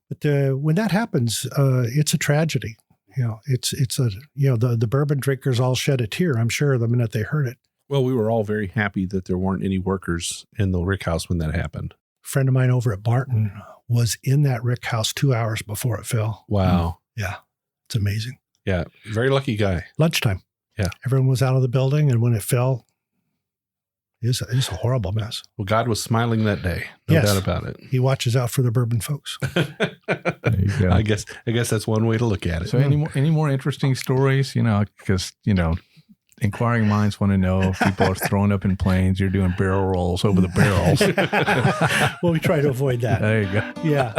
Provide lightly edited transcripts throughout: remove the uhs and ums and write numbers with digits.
But when that happens, it's a tragedy. The bourbon drinkers all shed a tear, I'm sure, the minute they heard it. Well, we were all very happy that there weren't any workers in the rick house when that happened. A friend of mine over at Barton was in that rick house 2 hours before it fell. Wow. Yeah. It's amazing. Yeah. Very lucky guy. Lunchtime. Yeah. Everyone was out of the building, and when it fell, it's a horrible mess. Well, God was smiling that day. No doubt about it. He watches out for the bourbon folks. There you go. I guess that's one way to look at it. So any more interesting stories? Because inquiring minds want to know if people are throwing up in planes. You're doing barrel rolls over the barrels. Well, we try to avoid that. There you go. Yeah.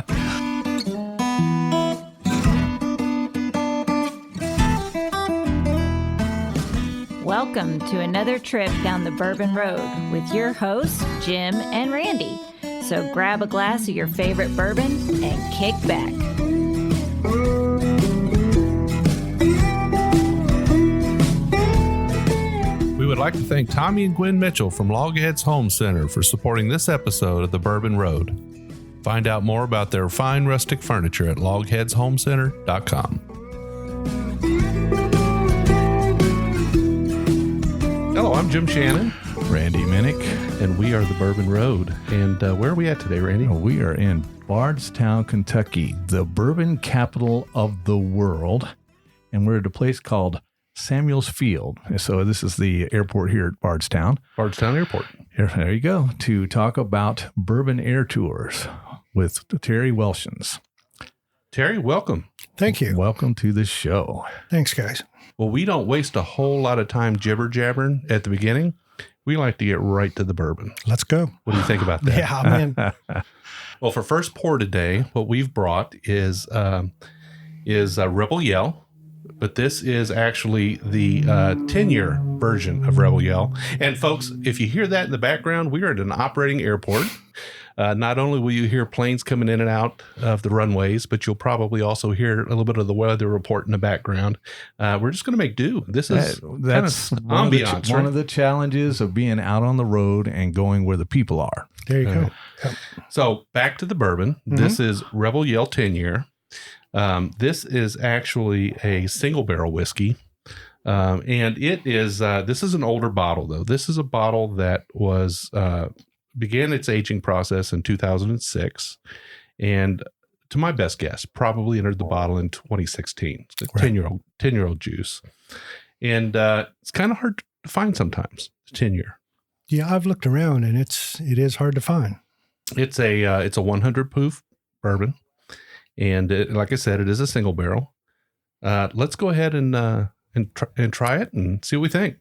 Welcome to another trip down the Bourbon Road with your hosts, Jim and Randy. So grab a glass of your favorite bourbon and kick back. We would like to thank Tommy and Gwen Mitchell from Logheads Home Center for supporting this episode of the Bourbon Road. Find out more about their fine rustic furniture at logheadshomecenter.com. Hello, I'm Jim Shannon. Randy Minnick. And we are the Bourbon Road. And where are we at today, Randy? We are in Bardstown, Kentucky, the bourbon capital of the world. And we're at a place called Samuel's Field. So this is the airport here at Bardstown. Bardstown Airport. There you go. To talk about Bourbon Air Tours with Terry Welshans. Terry, welcome. Thank you. Welcome to the show. Thanks, guys. Well, we don't waste a whole lot of time jibber-jabbering at the beginning. We like to get right to the bourbon. Let's go. What do you think about that? Yeah, man. Well, for first pour today, what we've brought is Rebel Yell, but this is actually the 10-year version of Rebel Yell. And folks, if you hear that in the background, we are at an operating airport. Not only will you hear planes coming in and out of the runways, but you'll probably also hear a little bit of the weather report in the background. We're just going to make do. This is that's one of the challenges of being out on the road and going where the people are. There you go. Yep. So back to the bourbon. Mm-hmm. This is Rebel Yell 10-year. This is actually a single barrel whiskey. And it is, this is an older bottle though. This is a bottle that was, began its aging process in 2006, and to my best guess, probably entered the bottle in 2016. It's a 10-year-old juice, and it's kind of hard to find sometimes. 10-year. Yeah, I've looked around, and it is hard to find. It's a 100 proof bourbon, and like I said, it is a single barrel. Let's go ahead and try it and see what we think.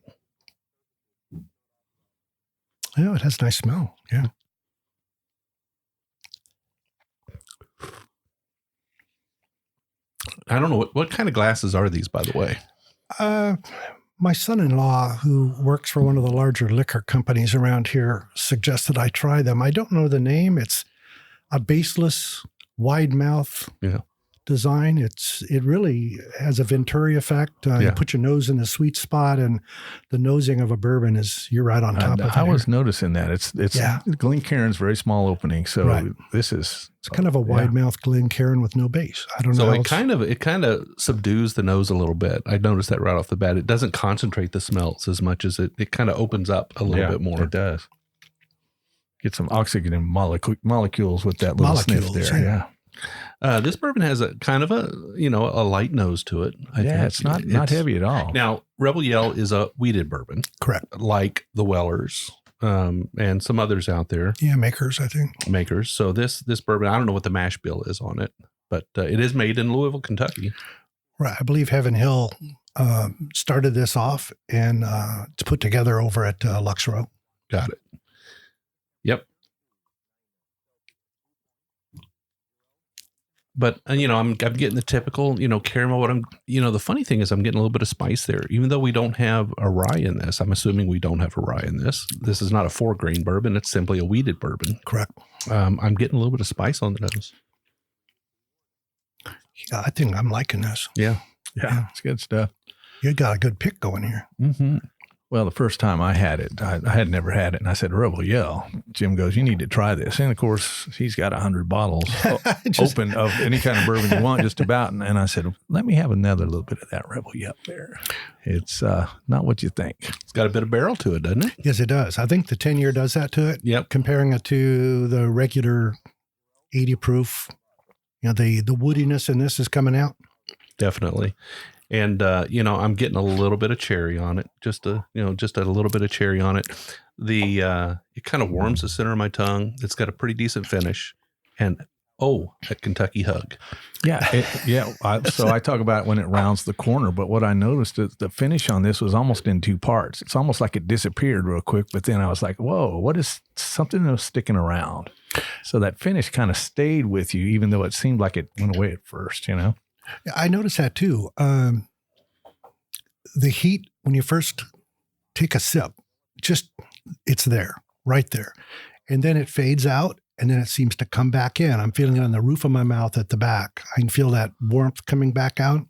Yeah, it has a nice smell. Yeah. I don't know what kind of glasses are these, by the way. My son-in-law, who works for one of the larger liquor companies around here, suggested I try them. I don't know the name. It's a baseless, wide mouth design. It really has a Venturi effect. You put your nose in the sweet spot, and the nosing of a bourbon you're right on top of it. I was noticing that it's Glencairn's very small opening, so this is it's kind of a wide mouth Glencairn with no base. I don't know. So it kind of subdues the nose a little bit. I noticed that right off the bat. It doesn't concentrate the smells as much as it kind of opens up a little bit more. It does. Get some oxygen molecules with that little sniff there. Yeah. This bourbon has a kind of a light nose to it. I think. It's not heavy at all. Now, Rebel Yell is a wheated bourbon. Correct. Like the Wellers and some others out there. Yeah, makers, I think. Makers. So this bourbon, I don't know what the mash bill is on it, but it is made in Louisville, Kentucky. Right. I believe Heaven Hill started this off, and it's put together over at Lux Row. Got it. Yep. But, I'm getting the typical, caramel. The funny thing is I'm getting a little bit of spice there. Even though we don't have a rye in this, I'm assuming we don't have a rye in this. This is not a 4-grain bourbon. It's simply a wheated bourbon. Correct. I'm getting a little bit of spice on the nose. Yeah, I think I'm liking this. Yeah. It's good stuff. You got a good pick going here. Mm-hmm. Well, the first time I had it, I had never had it. And I said, Rebel Yell. Jim goes, you need to try this. And of course, he's got 100 bottles open of any kind of bourbon you want, just about. And I said, let me have another little bit of that Rebel Yell there. It's not what you think. It's got a bit of barrel to it, doesn't it? Yes, it does. I think the 10-year does that to it. Yep. Comparing it to the regular 80 proof, the woodiness in this is coming out. Definitely. And, I'm getting a little bit of cherry on it, just a little bit of cherry on it. It kind of warms the center of my tongue. It's got a pretty decent finish, and a Kentucky hug. Yeah. So I talk about it when it rounds the corner, but what I noticed is the finish on this was almost in two parts. It's almost like it disappeared real quick, but then I was like, whoa, what is something that was sticking around? So that finish kind of stayed with you, even though it seemed like it went away at first, I noticed that too. The heat, when you first take a sip, it's there, right there. And then it fades out, and then it seems to come back in. I'm feeling it on the roof of my mouth at the back. I can feel that warmth coming back out.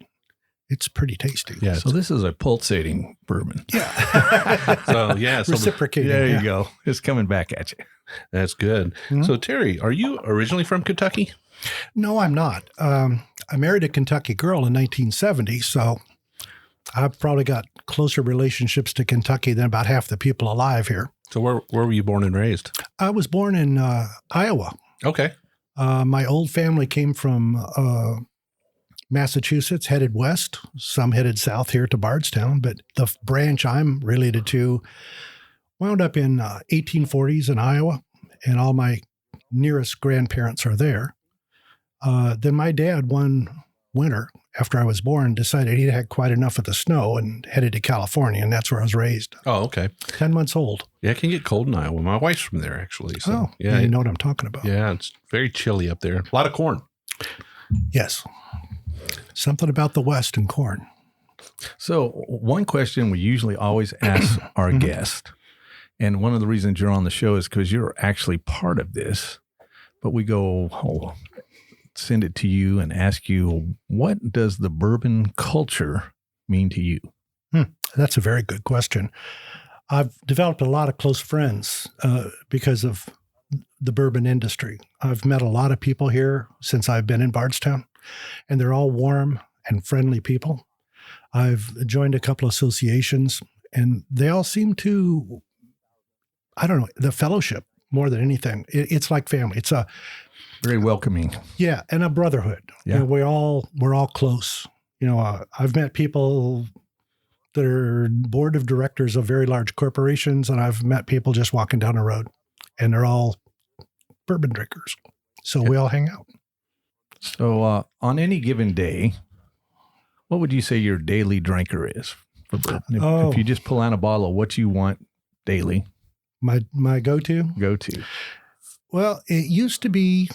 It's pretty tasty. Yeah. So this is a pulsating bourbon. Yeah. Reciprocating. There you go. It's coming back at you. That's good. Mm-hmm. So Terry, are you originally from Kentucky? No, I'm not. I married a Kentucky girl in 1970, so I've probably got closer relationships to Kentucky than about half the people alive here. So where were you born and raised? I was born in Iowa. Okay. My old family came from Massachusetts, headed west. Some headed south here to Bardstown, but the branch I'm related to wound up in 1840s in Iowa, and all my nearest grandparents are there. Then my dad, one winter after I was born, decided he'd had quite enough of the snow and headed to California, and that's where I was raised. Oh, okay. 10 months old. Yeah, it can get cold in Iowa. My wife's from there, actually. So, yeah, you know what I'm talking about. Yeah, it's very chilly up there. A lot of corn. Yes. Something about the West and corn. So one question we usually always ask our guest, and one of the reasons you're on the show is because you're actually part of this, but we go, send it to you and ask you, what does the bourbon culture mean to you? That's a very good question. I've developed a lot of close friends because of the bourbon industry. I've met a lot of people here since I've been in Bardstown, and they're all warm and friendly people. I've joined a couple of associations, and they all seem to, the fellowship more than anything. It's like family. It's a very welcoming. Yeah, and a brotherhood. Yeah. We're all close. I've met people that are board of directors of very large corporations, and I've met people just walking down the road, and they're all bourbon drinkers. So we all hang out. So on any given day, what would you say your daily drinker is for bourbon? If you just pull out a bottle of what you want daily. My go-to? Go-to. Well, it used to be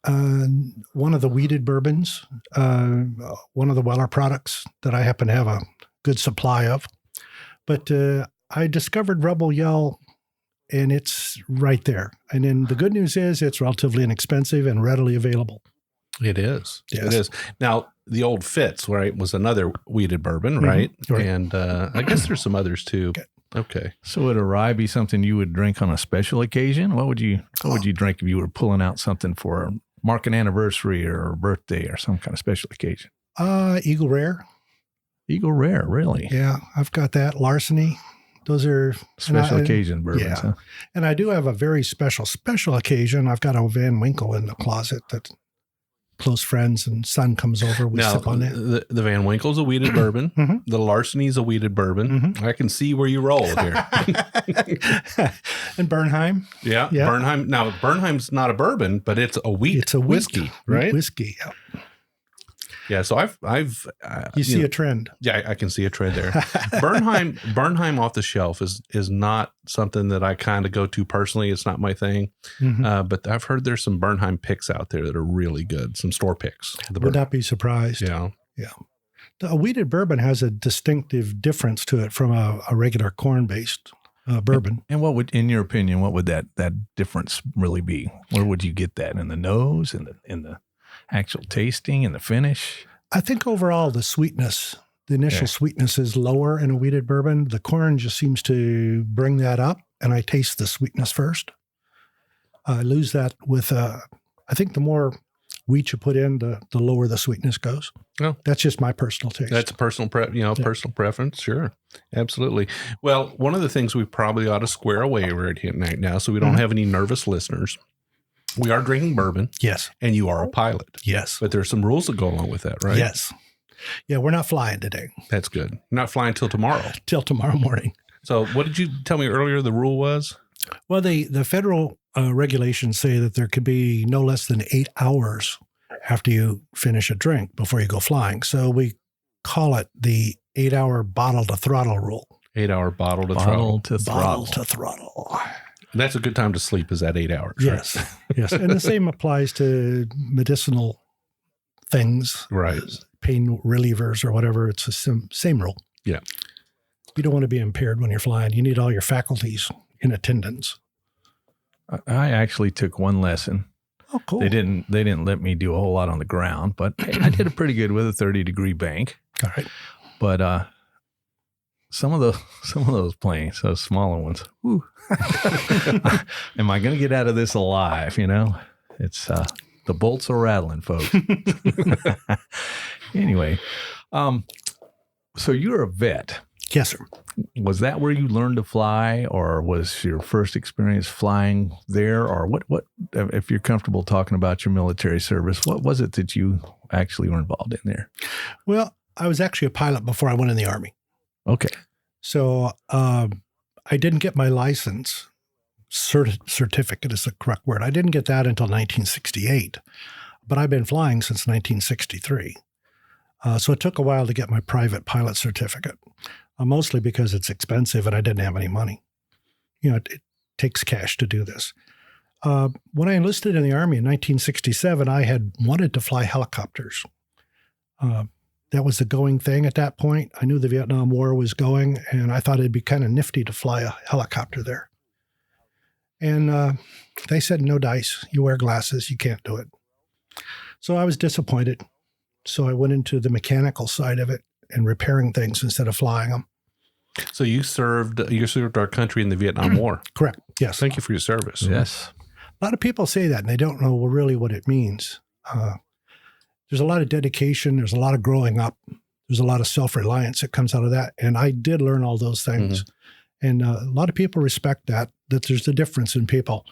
one of the weeded bourbons, one of the Weller products that I happen to have a good supply of. But I discovered Rebel Yell, and it's right there. And then the good news is it's relatively inexpensive and readily available. It is. Yes. It is. Now, the Old Fitz, right, was another weeded bourbon, right? Right. And I guess there's some others too. Okay. So would a rye be something you would drink on a special occasion? What would you drink if you were pulling out something for mark an anniversary or a birthday or some kind of special occasion? Eagle Rare. Eagle Rare, really? Yeah, I've got that. Larceny. Those are special occasion bourbons. Yeah. Huh? And I do have a very special occasion. I've got a Van Winkle in the closet that close friends and son comes over. We sip on it. The Van Winkle's a weeded bourbon. Mm-hmm. The Larceny's a weeded bourbon. Mm-hmm. I can see where you roll here. And Bernheim. Yeah. Bernheim. Now, Bernheim's not a bourbon, but it's a wheat. It's a whiskey, right? Whiskey. Yeah. Yeah, so I've you see a trend. Yeah, I can see a trend there. Bernheim off the shelf is not something that I kind of go to personally. It's not my thing. Mm-hmm. But I've heard there's some Bernheim picks out there that are really good. Some store picks. Would not be surprised. Yeah. Yeah. A wheated bourbon has a distinctive difference to it from a regular corn-based bourbon. And what would, in your opinion, what would that difference really be? Where would you get that? In the nose, in the actual tasting and the finish? I think overall the sweetness The initial sweetness is lower in a wheated bourbon. The corn just seems to bring that up, and I taste the sweetness first. I lose that with, I think the more wheat you put in, the lower the sweetness goes. Oh. That's just my personal taste. That's a personal personal preference. Sure. Absolutely. Well, one of the things we probably ought to square away right here now, so we don't have any nervous listeners. We are drinking bourbon. Yes. And you are a pilot. Yes. But there's some rules that go along with that, right? Yes. Yeah, we're not flying today. That's good. You're not flying till tomorrow. Till tomorrow morning. So what did you tell me earlier the rule was? Well, the federal regulations say that there could be no less than 8 hours after you finish a drink before you go flying. So we call it the 8-hour bottle to throttle rule. 8-hour bottle to Bottle throttle. to Bottle throttle. to throttle. That's a good time to sleep is that 8 hours. Yes. Right? Yes. And the same applies to medicinal things. Right. Pain relievers or whatever. It's the same rule. Yeah. You don't want to be impaired when you're flying. You need all your faculties in attendance. I actually took one lesson. Oh, cool. They didn't let me do a whole lot on the ground, but I did a pretty good with a 30-degree bank. All right. But some of those planes, those smaller ones, whew. Am I going to get out of this alive? You know, it's the bolts are rattling, folks. Anyway, so you're a vet. Yes, sir. Was that where you learned to fly, or was your first experience flying there, or what? If you're comfortable talking about your military service, what was it that you actually were involved in there? Well, I was actually a pilot before I went in the Army. Okay. So I didn't get my license. Certificate is the correct word. I didn't get that until 1968, but I've been flying since 1963. So it took a while to get my private pilot certificate, mostly because it's expensive and I didn't have any money. You know, it takes cash to do this. When I enlisted in the Army in 1967, I had wanted to fly helicopters. That was the going thing at that point. I knew the Vietnam War was going, and I thought it'd be kind of nifty to fly a helicopter there. And they said, no dice, you wear glasses, you can't do it. So I was disappointed. So I went into the mechanical side of it and repairing things instead of flying them. So you served our country in the Vietnam War. Correct. Yes. Thank you for your service. Yes. A lot of people say that and they don't know really what it means. There's a lot of dedication. There's a lot of growing up. There's a lot of self-reliance that comes out of that. And I did learn all those things. Mm-hmm. And a lot of people respect that there's a difference in people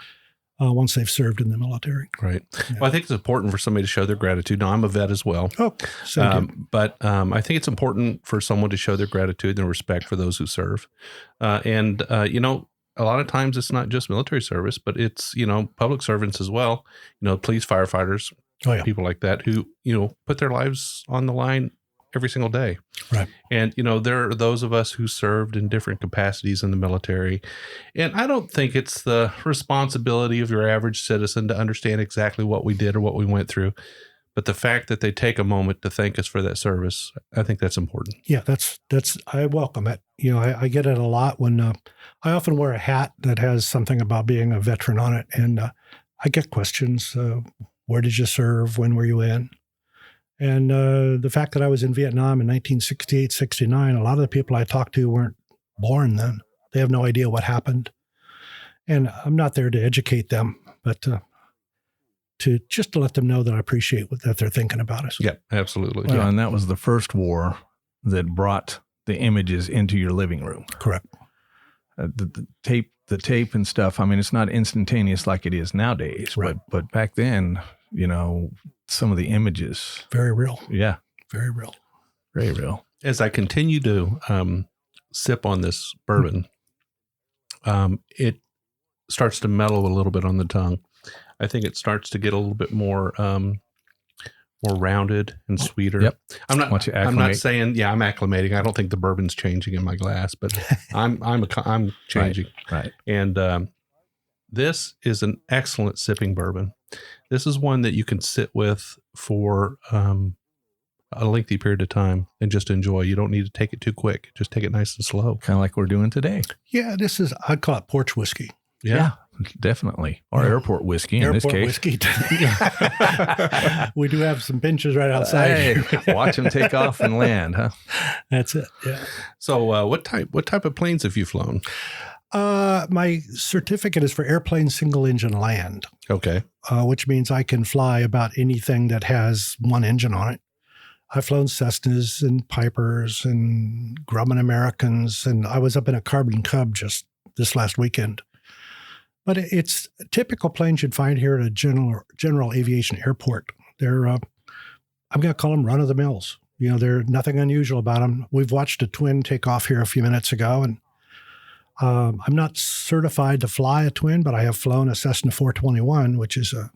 once they've served in the military. Right. Yeah. Well, I think it's important for somebody to show their gratitude. Now, I'm a vet as well. Oh, but I think it's important for someone to show their gratitude and respect for those who serve. You know, a lot of times it's not just military service, but it's, you know, public servants as well. You know, police, firefighters, people like that who, you know, put their lives on the line every single day. Right. And, you know, there are those of us who served in different capacities in the military. And I don't think it's the responsibility of your average citizen to understand exactly what we did or what we went through. But the fact that they take a moment to thank us for that service, I think that's important. Yeah, that's I welcome it. You know, I get it a lot when I often wear a hat that has something about being a veteran on it. And I get questions. Where did you serve? When were you in? And the fact that I was in Vietnam in 1968, 69, a lot of the people I talked to weren't born then. They have no idea what happened. And I'm not there to educate them, but to let them know that I appreciate that they're thinking about us. Yeah, absolutely. Well, and that was the first war that brought the images into your living room. Correct. The tape and stuff. I mean, it's not instantaneous like it is nowadays, right. but back then, you know, some of the images. Very real. Yeah. Very real. Very real. As I continue to sip on this bourbon, it starts to mellow a little bit on the tongue. I think it starts to get a little bit more rounded and sweeter. Yep. I'm not saying, I'm acclimating. I don't think the bourbon's changing in my glass, but I'm changing. Right. And this is an excellent sipping bourbon. This is one that you can sit with for a lengthy period of time and just enjoy. You don't need to take it too quick. Just take it nice and slow. Kind of like we're doing today. Yeah, I'd call it porch whiskey. Yeah. Definitely. Or airport whiskey in this case. Whiskey. We do have some benches right outside. Hey, watch them take off and land, huh? That's it. Yeah. So what type of planes have you flown? My certificate is for airplane single engine land, Okay. which means I can fly about anything that has one engine on it. I've flown Cessnas and Pipers and Grumman Americans, and I was up in a Carbon Cub just this last weekend. But it's typical planes you'd find here at a general aviation airport. They're, I'm going to call them run-of-the-mills. You know, there's nothing unusual about them. We've watched a twin take off here a few minutes ago, and I'm not certified to fly a twin, but I have flown a Cessna 421, which is a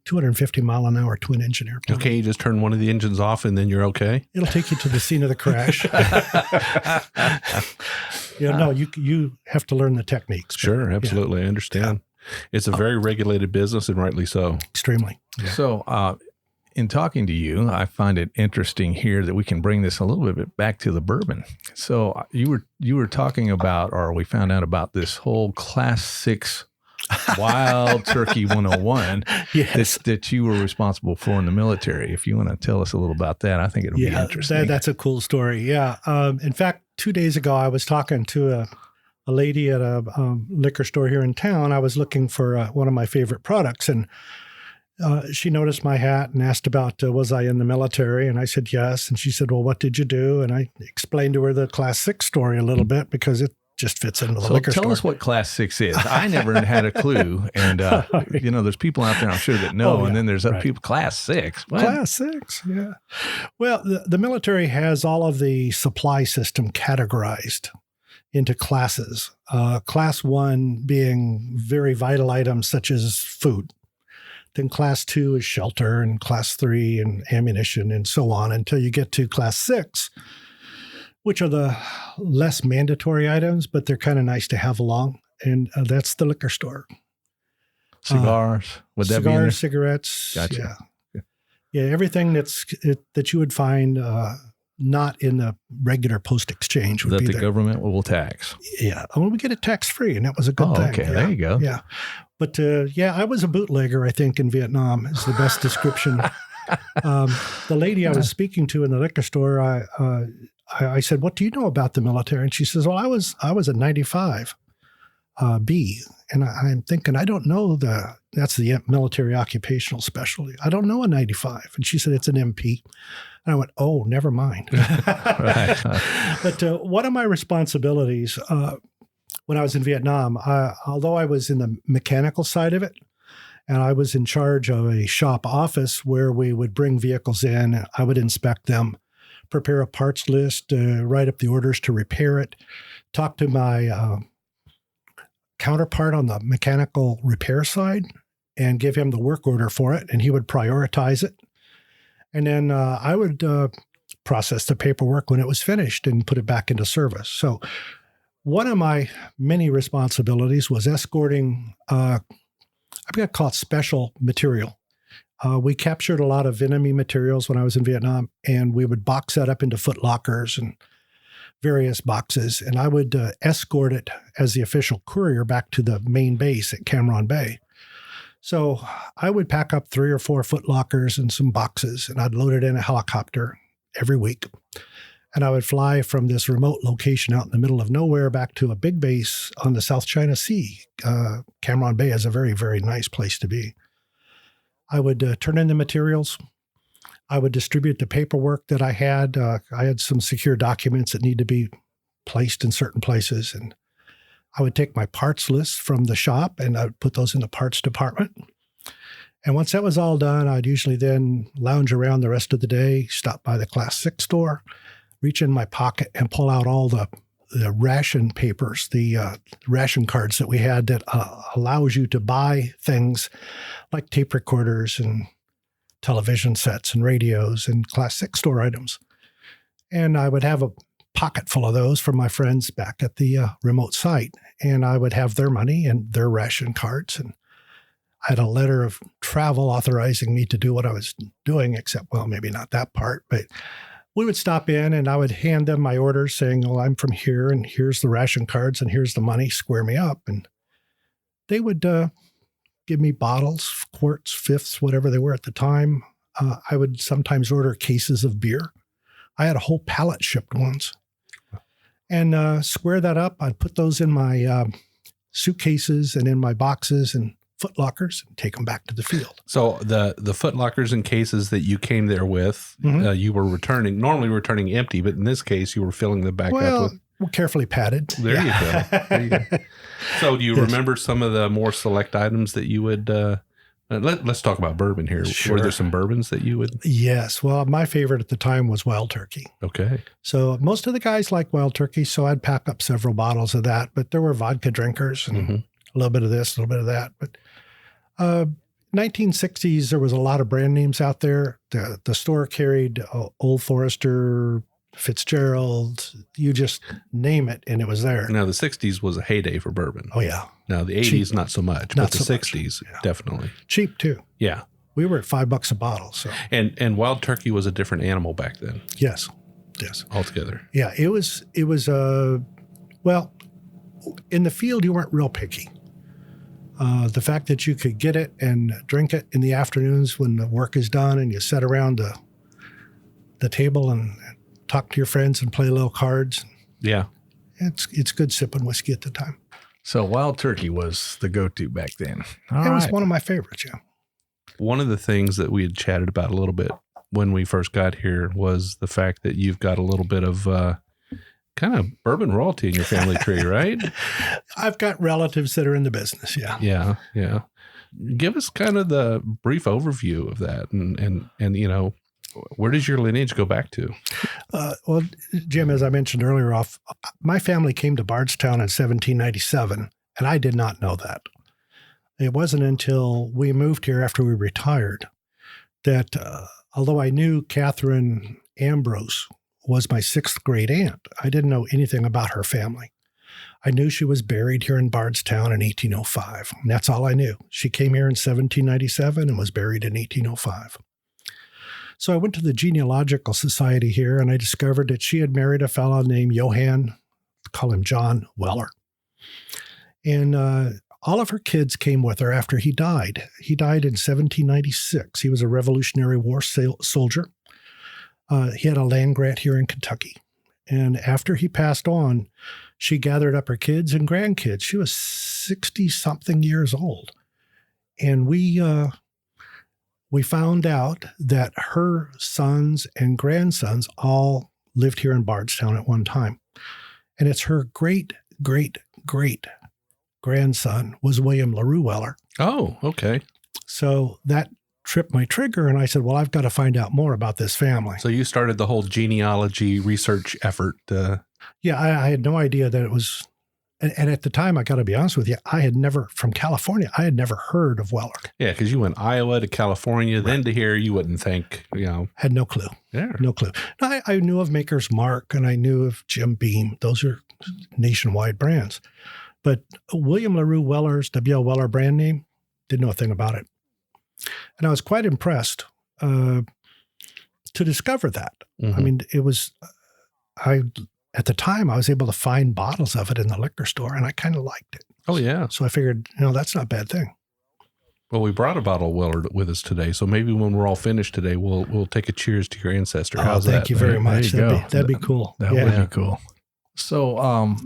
250-mile-an-hour twin-engine airplane. Okay, you just turn one of the engines off and then you're okay? It'll take you to the scene of the crash. No, you have to learn the techniques. Sure, absolutely. I understand. It's a very regulated business, and rightly so. Extremely. Yeah. So in talking to you, I find it interesting here that we can bring this a little bit back to the bourbon. So you were talking about, or we found out about this whole Class 6 Wild Turkey 101 Yes. that you were responsible for in the military. If you want to tell us a little about that, I think it'll be interesting. That's a cool story. Yeah. In fact, 2 days ago, I was talking to a lady at a liquor store here in town. I was looking for one of my favorite products, and she noticed my hat and asked about, was I in the military? And I said, yes. And she said, well, what did you do? And I explained to her the Class 6 story a little bit because it just fits into the liquor store. Tell us what Class 6 is. I never had a clue. And, there's people out there, I'm sure, that know. And then there's other people, Class 6. What? Class 6, yeah. Well, the military has all of the supply system categorized into classes. Class 1 being very vital items such as food. Then Class 2 is shelter, and Class 3 and ammunition, and so on, until you get to Class 6, which are the less mandatory items, but they're kind of nice to have along. And that's the liquor store. Cigars. Would that be in there? Cigars, cigarettes. Gotcha. Yeah, everything that you would find not in the regular post exchange would that be the there. government will tax. Yeah. Well, we get it tax free, and that was a good thing. Okay, Yeah. there you go. Yeah. But I was a bootlegger, I think, in Vietnam is the best description. The lady I was speaking to in the liquor store, I said, what do you know about the military? And she says, well, I was a 95 B. And I'm thinking, I don't know that's the military occupational specialty. I don't know a 95. And she said, it's an MP. And I went, oh, never mind. Right. But one of my responsibilities when I was in Vietnam, although I was in the mechanical side of it, and I was in charge of a shop office where we would bring vehicles in, I would inspect them, prepare a parts list, write up the orders to repair it, talk to my counterpart on the mechanical repair side and give him the work order for it, and he would prioritize it. And then I would process the paperwork when it was finished and put it back into service. So one of my many responsibilities was escorting, I'm going to call it special material. We captured a lot of enemy materials when I was in Vietnam, and we would box that up into foot lockers and various boxes, and I would escort it as the official courier back to the main base at Cam Ranh Bay. So I would pack up 3 or 4 foot lockers and some boxes, and I'd load it in a helicopter every week. And I would fly from this remote location out in the middle of nowhere back to a big base on the South China Sea. Cam Ranh Bay is a very, very nice place to be. I would turn in the materials. I would distribute the paperwork that I had. I had some secure documents that need to be placed in certain places. And I would take my parts lists from the shop and I would put those in the parts department. And once that was all done, I'd usually then lounge around the rest of the day, stop by the Class 6 store, reach in my pocket and pull out all the ration papers, the ration cards that we had that allows you to buy things like tape recorders and television sets and radios and Class 6 store items. And I would have a pocket full of those from my friends back at the remote site. And I would have their money and their ration cards. And I had a letter of travel authorizing me to do what I was doing, except, well, maybe not that part, but we would stop in and I would hand them my orders saying, well, I'm from here and here's the ration cards and here's the money, square me up. And they would give me bottles, quarts, fifths, whatever they were at the time. I would sometimes order cases of beer. I had a whole pallet shipped once. And square that up. I'd put those in my suitcases and in my boxes and foot lockers and take them back to the field. So the foot lockers and cases that you came there with, you were normally returning empty, but in this case, you were filling them back up with. Carefully padded. There you go. So do you remember some of the more select items that you would, let's talk about bourbon here. Sure. Were there some bourbons that you would? Yes. Well, my favorite at the time was Wild Turkey. Okay. So most of the guys like Wild Turkey, so I'd pack up several bottles of that, but there were vodka drinkers and a little bit of this, a little bit of that. But 1960s, there was a lot of brand names out there. The store carried Old Forester, Fitzgerald, you just name it, and it was there. Now, the 60s was a heyday for bourbon. Oh, yeah. Now, the 80s, Cheap. not so much, Not but the so much. 60s, Yeah. definitely. Cheap, too. Yeah. We were at $5 a bottle, so. And Wild Turkey was a different animal back then Yes. altogether. Yeah, it was, well, in the field, you weren't real picky. The fact that you could get it and drink it in the afternoons when the work is done and you sit around the table and talk to your friends and play little cards. Yeah. It's good sipping whiskey at the time. So Wild Turkey was the go-to back then. It was one of my favorites, yeah. One of the things that we had chatted about a little bit when we first got here was the fact that you've got a little bit of kind of bourbon royalty in your family tree, right? I've got relatives that are in the business, yeah. Yeah, yeah. Give us kind of the brief overview of that, and you know, where does your lineage go back to? Well, Jim, as I mentioned earlier my family came to Bardstown in 1797, and I did not know that. It wasn't until we moved here after we retired that, although I knew Catherine Ambrose was my sixth grade aunt, I didn't know anything about her family. I knew she was buried here in Bardstown in 1805, and that's all I knew. She came here in 1797 and was buried in 1805. So I went to the Genealogical Society here, and I discovered that she had married a fellow named Johann, call him John Weller. And all of her kids came with her after he died. He died in 1796. He was a Revolutionary War soldier. He had a land grant here in Kentucky. And after he passed on, she gathered up her kids and grandkids. She was 60-something years old. And we found out that her sons and grandsons all lived here in Bardstown at one time. And it's her great-great-great-grandson was William LaRue Weller. Oh, okay. So that tripped my trigger, and I said, well, I've got to find out more about this family. So you started the whole genealogy research effort. Yeah, I had no idea that it was, and at the time, I got to be honest with you, from California, I had never heard of Weller. Yeah, because you went Iowa to California, then to here, you wouldn't think, you know. Had no clue. Yeah. No clue. Now, I knew of Maker's Mark, and I knew of Jim Beam. Those are nationwide brands. But William LaRue Weller's W.L. Weller brand name, didn't know a thing about it. And I was quite impressed to discover that. Mm-hmm. I mean, it was, at the time, I was able to find bottles of it in the liquor store, and I kind of liked it. Oh, yeah. So I figured, that's not a bad thing. Well, we brought a bottle of Weller with us today, so maybe when we're all finished today, we'll take a cheers to your ancestor. How's that? Thank you very much. That'd be cool. That would be cool. So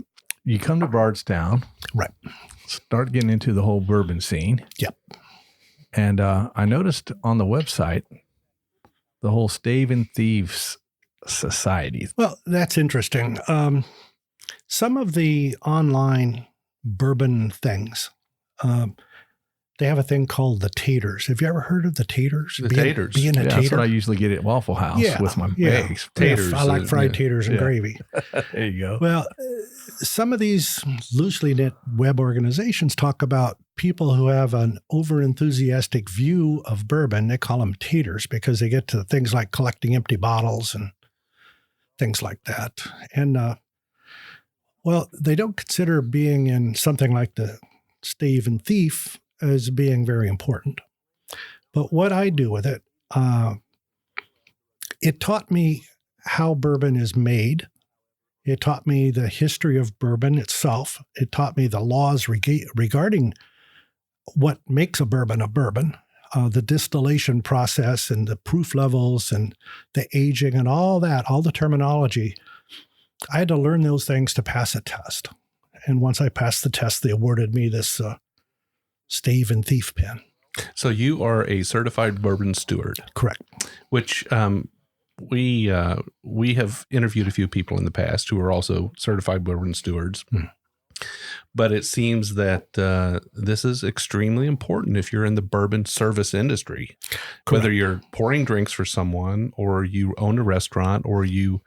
you come to Bardstown. Right. Start getting into the whole bourbon scene. Yep. And I noticed on the website the whole Stave and Thieves Society. Well, that's interesting. Some of the online bourbon things, they have a thing called the taters. Have you ever heard of the taters? Taters. Being a tater. That's what I usually get at Waffle House with my eggs. Taters. I like fried taters and gravy. There you go. Well, some of these loosely knit web organizations talk about people who have an over-enthusiastic view of bourbon. They call them taters because they get to things like collecting empty bottles and things like that. And, they don't consider being in something like the Stave and Thief as being very important. But what I do with it, it taught me how bourbon is made. It taught me the history of bourbon itself. It taught me the laws regarding what makes a bourbon, the distillation process and the proof levels and the aging and all that, all the terminology. I had to learn those things to pass a test. And once I passed the test, they awarded me this stave and thief pin. So you are a certified bourbon steward. Correct. Which we have interviewed a few people in the past who are also certified bourbon stewards. But it seems that this is extremely important if you're in the bourbon service industry. Correct. Whether you're pouring drinks for someone or you own a restaurant or you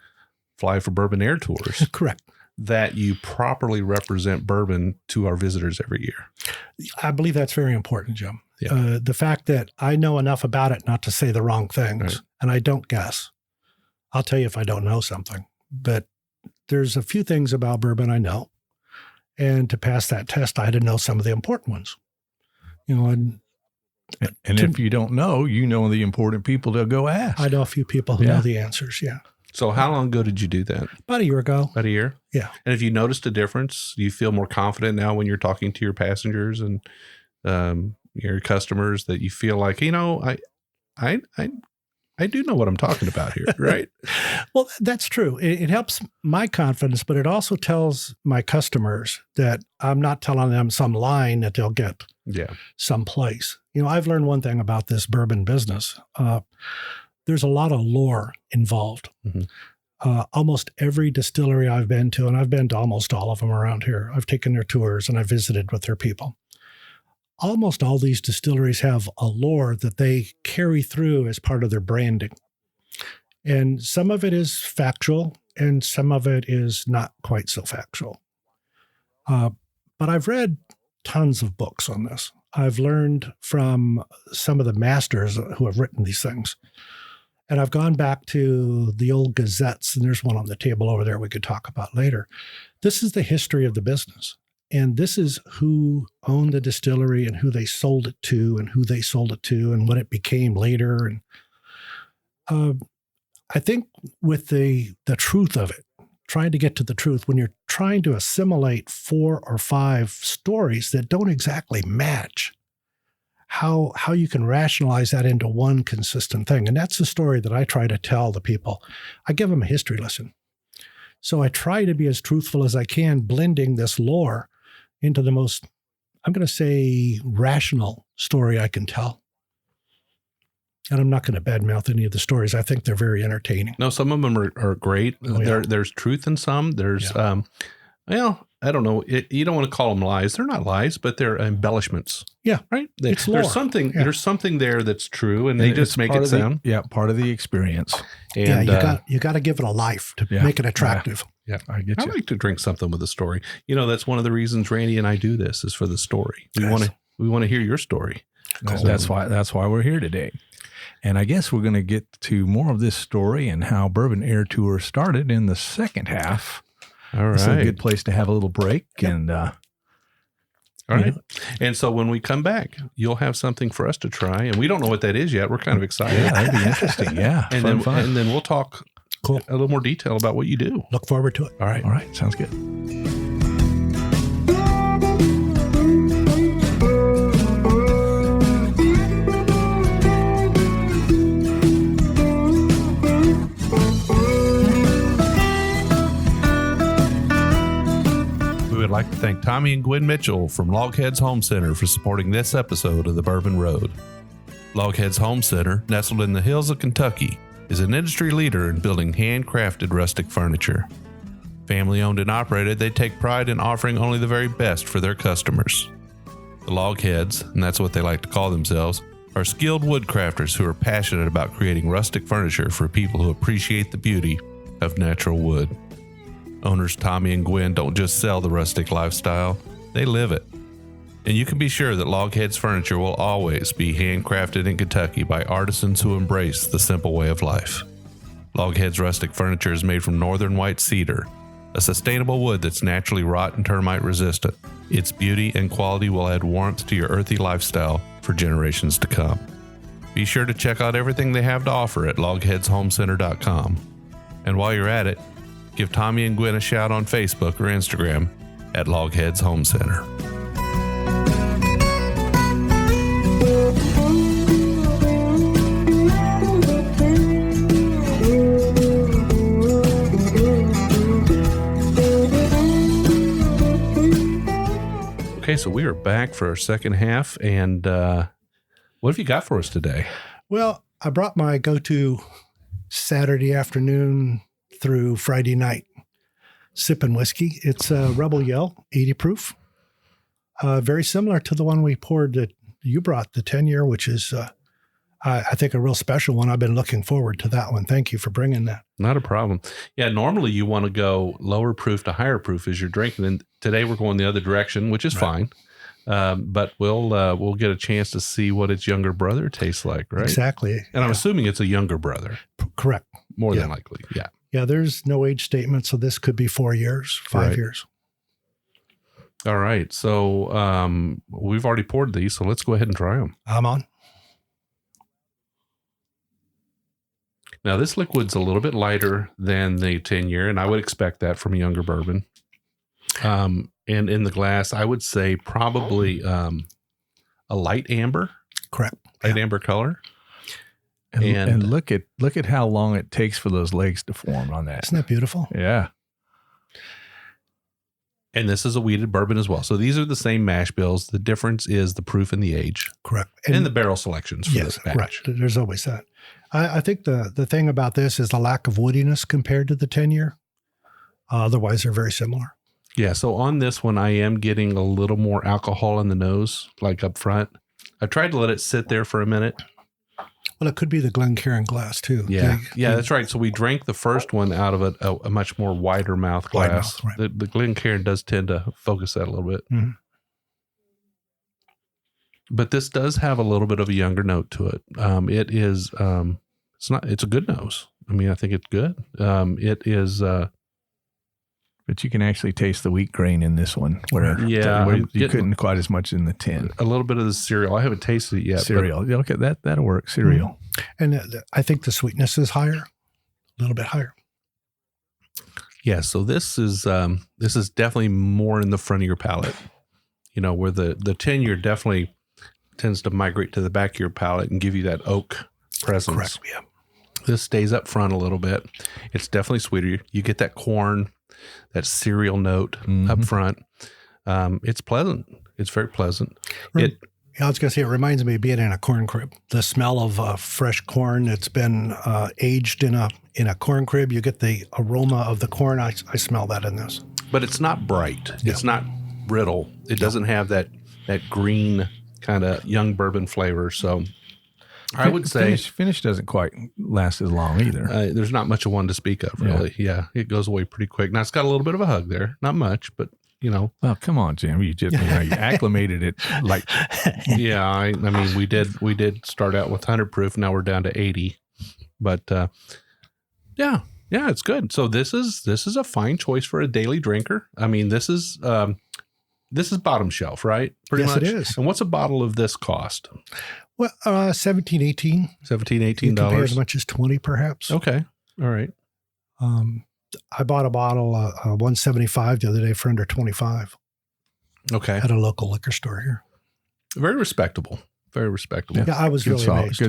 fly for Bourbon Air Tours. Correct. That you properly represent bourbon to our visitors every year. I believe that's very important, Jim. Yeah. The fact that I know enough about it not to say the wrong things, right. And I don't guess. I'll tell you if I don't know something. But there's a few things about bourbon I know. And to pass that test, I had to know some of the important ones. And if you don't know, you know the important people to go ask. I know a few people who know the answers, yeah. So how long ago did you do that? About a year ago. About a year? Yeah. And have you noticed a difference? Do you feel more confident now when you're talking to your passengers and your customers that you feel like, I do know what I'm talking about here, right? Well, that's true. It helps my confidence, but it also tells my customers that I'm not telling them some line that they'll get someplace. I've learned one thing about this bourbon business. There's a lot of lore involved. Mm-hmm. Almost every distillery I've been to, and I've been to almost all of them around here, I've taken their tours and I've visited with their people. Almost all these distilleries have a lore that they carry through as part of their branding. And some of it is factual and some of it is not quite so factual. But I've read tons of books on this. I've learned from some of the masters who have written these things. And I've gone back to the old gazettes, and there's one on the table over there we could talk about later. This is the history of the business. And this is who owned the distillery and who they sold it to and who they sold it to and what it became later. And I think with the truth of it, trying to get to the truth, when you're trying to assimilate 4 or 5 stories that don't exactly match, how you can rationalize that into one consistent thing. And that's the story that I try to tell the people. I give them a history lesson. So I try to be as truthful as I can, blending this lore into the most, I'm going to say, rational story I can tell. And I'm not going to badmouth any of the stories. I think they're very entertaining. No, some of them are great. Oh, yeah. There's truth in some. There's, I don't know. You don't want to call them lies. They're not lies, but they're embellishments. Yeah. Right? It's lore. There's something there that's true, and they just make it sound. Part of the experience. And you got to give it a life to make it attractive. Yeah, I get you. I like to drink something with a story. That's one of the reasons Randy and I do this is for the story. We want to hear your story. Cool. That's why we're here today. And I guess we're going to get to more of this story and how Bourbon Air Tour started in the second half. All right. It's a good place to have a little break. And all right. And so when we come back, you'll have something for us to try. And we don't know what that is yet. We're kind of excited. Yeah, that'd be interesting. Yeah. And then we'll talk a little more detail about what you do. Look forward to it. All right. Sounds good. I'd like to thank Tommy and Gwen Mitchell from Logheads Home Center for supporting this episode of The Bourbon Road. Logheads Home Center, nestled in the hills of Kentucky, is an industry leader in building handcrafted rustic furniture. Family owned and operated, they take pride in offering only the very best for their customers. The Logheads, and that's what they like to call themselves, are skilled woodcrafters who are passionate about creating rustic furniture for people who appreciate the beauty of natural wood. Owners Tommy and Gwen don't just sell the rustic lifestyle, they live it. And you can be sure that Logheads furniture will always be handcrafted in Kentucky by artisans who embrace the simple way of life. Logheads rustic furniture is made from northern white cedar, a sustainable wood that's naturally rot and termite resistant. Its beauty and quality will add warmth to your earthy lifestyle for generations to come. Be sure to check out everything they have to offer at logheadshomecenter.com. And while you're at it, give Tommy and Gwen a shout on Facebook or Instagram at Logheads Home Center. Okay, so we are back for our second half, and what have you got for us today? Well, I brought my go-to Saturday afternoon through Friday night sipping whiskey. It's a Rebel Yell, 80 proof. Very similar to the one we poured that you brought, the 10-year, which is, I think, a real special one. I've been looking forward to that one. Thank you for bringing that. Not a problem. Yeah, normally you want to go lower proof to higher proof as you're drinking, and today we're going the other direction, which is fine. But we'll get a chance to see what its younger brother tastes like, right? Exactly. And I'm assuming it's a younger brother. Correct. More than likely, yeah. Yeah, there's no age statement, so this could be 4 years, 5 years. All right, so we've already poured these, so let's go ahead and try them. I'm on. Now, this liquid's a little bit lighter than the 10-year, and I would expect that from a younger bourbon. And in the glass, I would say probably a light amber. Correct. Light amber color. And look at how long it takes for those legs to form on that. Isn't that beautiful? Yeah. And this is a wheated bourbon as well. So these are the same mash bills. The difference is the proof and the age. Correct. And the barrel selections for this batch. Right. There's always that. I think the thing about this is the lack of woodiness compared to the 10-year. Otherwise, they're very similar. Yeah. So on this one, I am getting a little more alcohol in the nose, like up front. I tried to let it sit there for a minute. Well, it could be the Glencairn glass too. Yeah. That's right. So we drank the first one out of a much more wider mouth glass. Right. The Glencairn does tend to focus that a little bit. Mm-hmm. But this does have a little bit of a younger note to it. It is, it's a good nose. I mean, I think it's good. It is, but you can actually taste the wheat grain in this one, where you couldn't quite as much in the 10. A little bit of the cereal. I haven't tasted it yet. Cereal. Look at that. That'll work. Cereal. And I think the sweetness is higher, a little bit higher. Yeah. So this is definitely more in the front of your palate, where the 10-year definitely tends to migrate to the back of your palate and give you that oak presence. Correct. Yeah. This stays up front a little bit. It's definitely sweeter. You get that corn, that cereal note up front. It's pleasant. It's very pleasant. I was going to say, it reminds me of being in a corn crib. The smell of fresh corn that's been aged in a corn crib. You get the aroma of the corn. I smell that in this. But it's not bright. Yeah. It's not brittle. It doesn't have that green kind of young bourbon flavor. So I would say finish doesn't quite last as long either. There's not much of one to speak of, really. Yeah, it goes away pretty quick. Now it's got a little bit of a hug there, not much, but Well, come on, Jim. You just you acclimated it like. Yeah, I mean we did start out with 100 proof. Now we're down to 80, but yeah, it's good. So this is a fine choice for a daily drinker. I mean this is bottom shelf, right? Pretty much. It is. And what's a bottle of this cost? Well, $17, $18. $18. Pay as much as $20, perhaps. Okay. All right. I bought a bottle, $175 the other day for under $25. Okay. At a local liquor store here. Very respectable. Very respectable. Yeah, I was really amazed.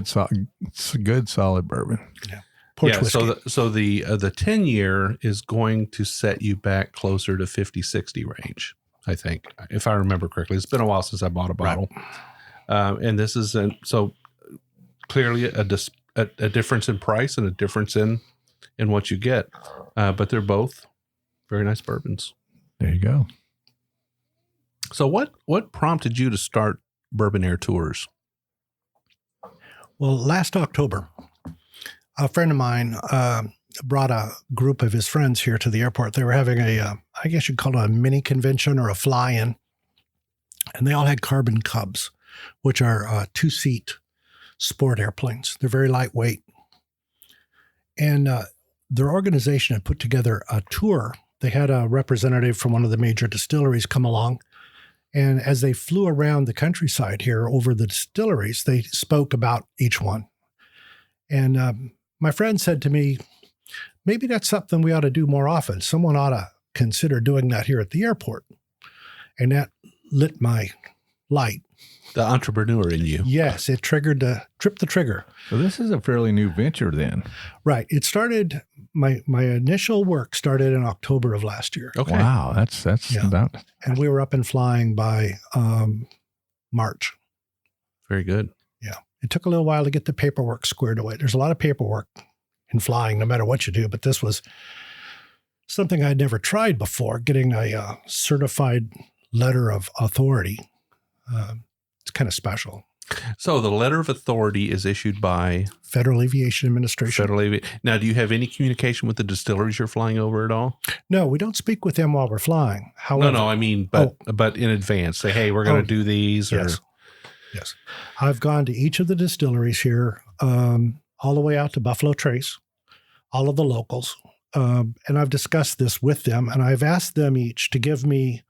Good solid bourbon. Yeah. So the 10-year is going to set you back closer to 50-60 range, I think, if I remember correctly. It's been a while since I bought a bottle. Right. And this is so clearly a difference in price and a difference in what you get. But they're both very nice bourbons. There you go. So what prompted you to start Bourbon Air Tours? Well, last October, a friend of mine brought a group of his friends here to the airport. They were having I guess you'd call it a mini convention or a fly-in. And they all had Carbon Cubs, which are 2-seat sport airplanes. They're very lightweight. And their organization had put together a tour. They had a representative from one of the major distilleries come along. And as they flew around the countryside here over the distilleries, they spoke about each one. And my friend said to me, maybe that's something we ought to do more often. Someone ought to consider doing that here at the airport. And that lit my light. The entrepreneur in you. Yes, it tripped the trigger. So this is a fairly new venture then. Right. It started my initial work started in October of last year. Okay. Wow, that's about. And we were up and flying by March. Very good. Yeah. It took a little while to get the paperwork squared away. There's a lot of paperwork in flying, no matter what you do, but this was something I'd never tried before, getting a certified letter of authority. It's kind of special. So the letter of authority is issued by Federal Aviation Administration. Now, do you have any communication with the distilleries you're flying over at all? No, we don't speak with them while we're flying. However, No, I mean, but in advance, say, hey, we're going to do these. Yes. I've gone to each of the distilleries here, all the way out to Buffalo Trace, all of the locals, and I've discussed this with them, and I've asked them each to give me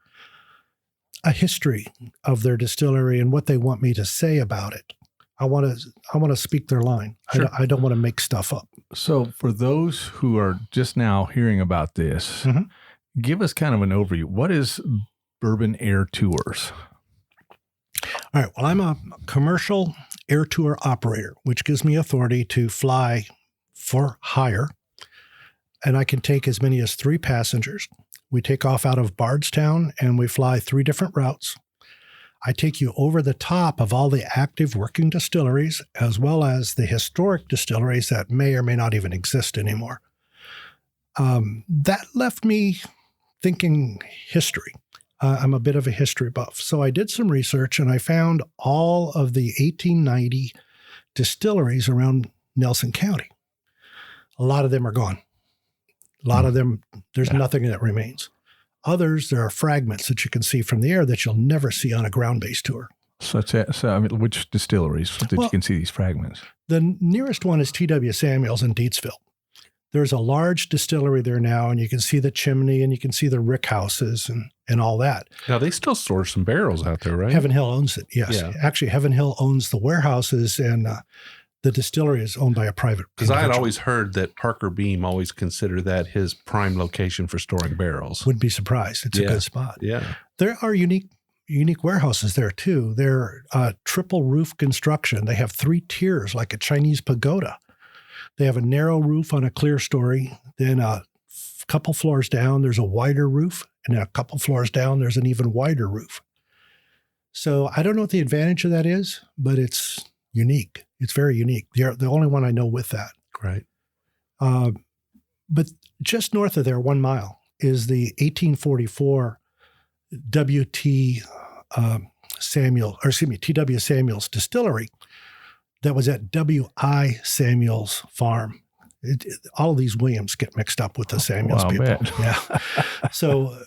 a history of their distillery and what they want me to say about it. I want to speak their line. Sure. I don't want to make stuff up. So for those who are just now hearing about this, give us kind of an overview. What is Bourbon Air Tours? All right. Well, I'm a commercial air tour operator, which gives me authority to fly for hire, and I can take as many as 3 passengers. We take off out of Bardstown and we fly 3 different routes. I take you over the top of all the active working distilleries, as well as the historic distilleries that may or may not even exist anymore. That left me thinking history. I'm a bit of a history buff. So I did some research and I found all of the 1890 distilleries around Nelson County. A lot of them are gone. A lot of them, there's nothing that remains. Others, there are fragments that you can see from the air that you'll never see on a ground-based tour. So I mean, which distilleries that you can see these fragments? The nearest one is T.W. Samuels in Deatsville. There's a large distillery there now, and you can see the chimney and you can see the rick houses and all that. Now, they still store some barrels out there, right? Heaven Hill owns it, yes. Yeah. Actually, Heaven Hill owns the warehouses, and the distillery is owned by a private Because I had individual. always heard that Parker Beam always considered that his prime location for storing barrels. Wouldn't be surprised. It's a good spot. Yeah. There are unique warehouses there too. They're triple roof construction. They have 3 tiers like a Chinese pagoda. They have a narrow roof on a clear story. Then a couple floors down, there's a wider roof. And then a couple floors down, there's an even wider roof. So I don't know what the advantage of that is, but it's unique. It's very unique. They're the only one I know with that. Right. But just north of there, 1 mile, is the 1844 T.W. Samuels Distillery that was at W.I. Samuels Farm. All of these Williams get mixed up with the Samuels people. Bet. Yeah. So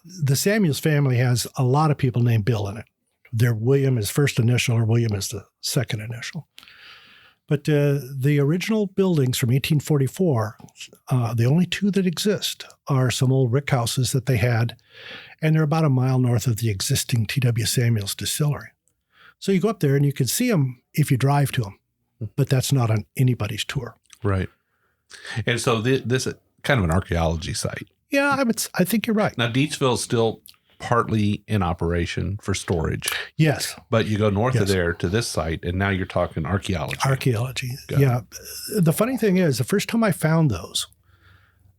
the Samuels family has a lot of people named Bill in it. Their William is first initial or William is the second initial. But the original buildings from 1844, the only 2 that exist are some old rick houses that they had, and they're about 1 mile north of the existing T.W. Samuels distillery. So you go up there and you can see them if you drive to them, but that's not on anybody's tour. Right. And so this is kind of an archaeology site. Yeah, I think you're right. Now, Deatsville is still partly in operation for storage. Yes. But you go north of there to this site, and now you're talking archaeology. Archaeology. Got Yeah. The funny thing is, the first time I found those,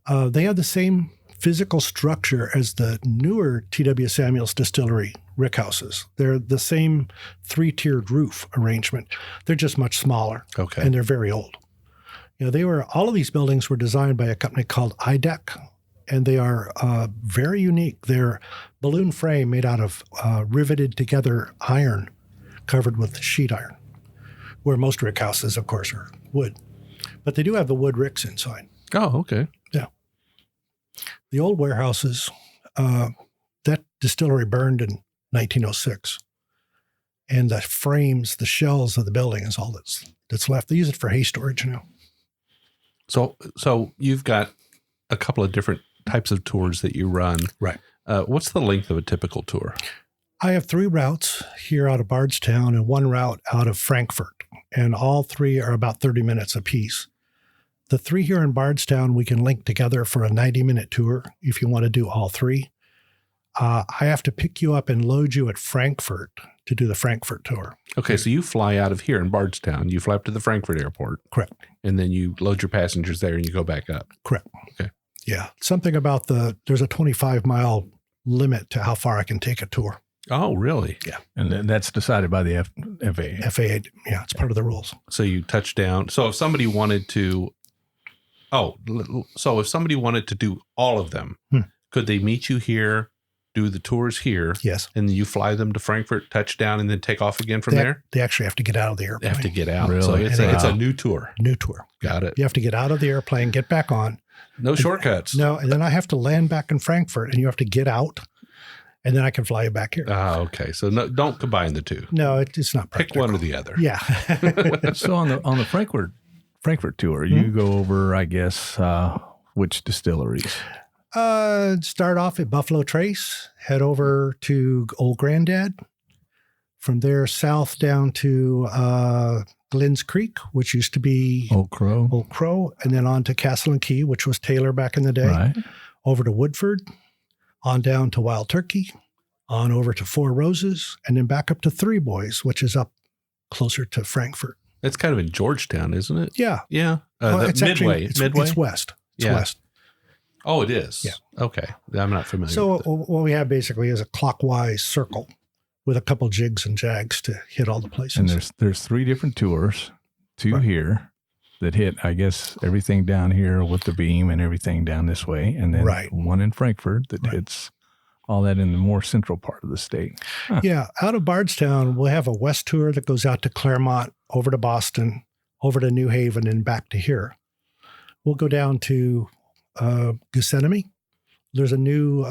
they have the same physical structure as the newer T.W. Samuels Distillery rick houses. They're the same 3-tiered roof arrangement. They're just much smaller. Okay. And they're very old. You know, all of these buildings were designed by a company called IDEC, and they are very unique. They're balloon frame made out of riveted together iron covered with sheet iron, where most rick houses, of course, are wood. But they do have the wood ricks inside. Oh, okay. Yeah. The old warehouses, that distillery burned in 1906. And the frames, the shells of the building is all that's left. They use it for hay storage now. So you've got a couple of different types of tours that you run. Right. What's the length of a typical tour? I have 3 routes here out of Bardstown and 1 route out of Frankfurt. And all 3 are about 30 minutes apiece. The 3 here in Bardstown, we can link together for a 90-minute tour if you want to do all 3. I have to pick you up and load you at Frankfurt to do the Frankfurt tour. Okay, so you fly out of here in Bardstown. You fly up to the Frankfurt airport. Correct. And then you load your passengers there and you go back up. Correct. Okay. Yeah. Something about there's a 25-mile limit to how far I can take a tour. Oh, really? Yeah. And that's decided by the FAA. FAA, yeah, it's part of the rules. So you touch down. So if somebody wanted to, if somebody wanted to do all of them, could they meet you here, do the tours here? Yes. And then you fly them to Frankfurt, touch down, and then take off again from there? They actually have to get out of the They airplane. have to get out. Really? So it's a new tour. New tour. Got it. You have to get out of the airplane, get back on. No shortcuts. No, and then I have to land back in Frankfurt, and you have to get out, and then I can fly you back here. Okay. So don't combine the two. No, it's not Pick practical. one or the other. Yeah. So on the Frankfurt tour, you go over, I guess, which distilleries? Start off at Buffalo Trace, head over to Old Grandad. From there, south down to Glenn's Creek, which used to be Old Crow. and then on to Castle and Key, which was Taylor back in the day. Right. Over to Woodford, on down to Wild Turkey, on over to Four Roses, and then back up to Three Boys, which is up closer to Frankfurt. It's kind of in Georgetown, isn't it? Yeah. Yeah. It's Midway. Midway? It's west. It's west. Oh, it is? Yeah. Okay. I'm not familiar So with it. what we have basically is a clockwise circle with a couple jigs and jags to hit all the places. And there's 3 different tours, 2 here that hit, I guess, everything down here with the beam and everything down this way. And then one in Frankfurt that hits all that in the more central part of the state. Huh. Yeah. Out of Bardstown, we'll have a west tour that goes out to Claremont, over to Boston, over to New Haven, and back to here. We'll go down to Gethsemane. There's a new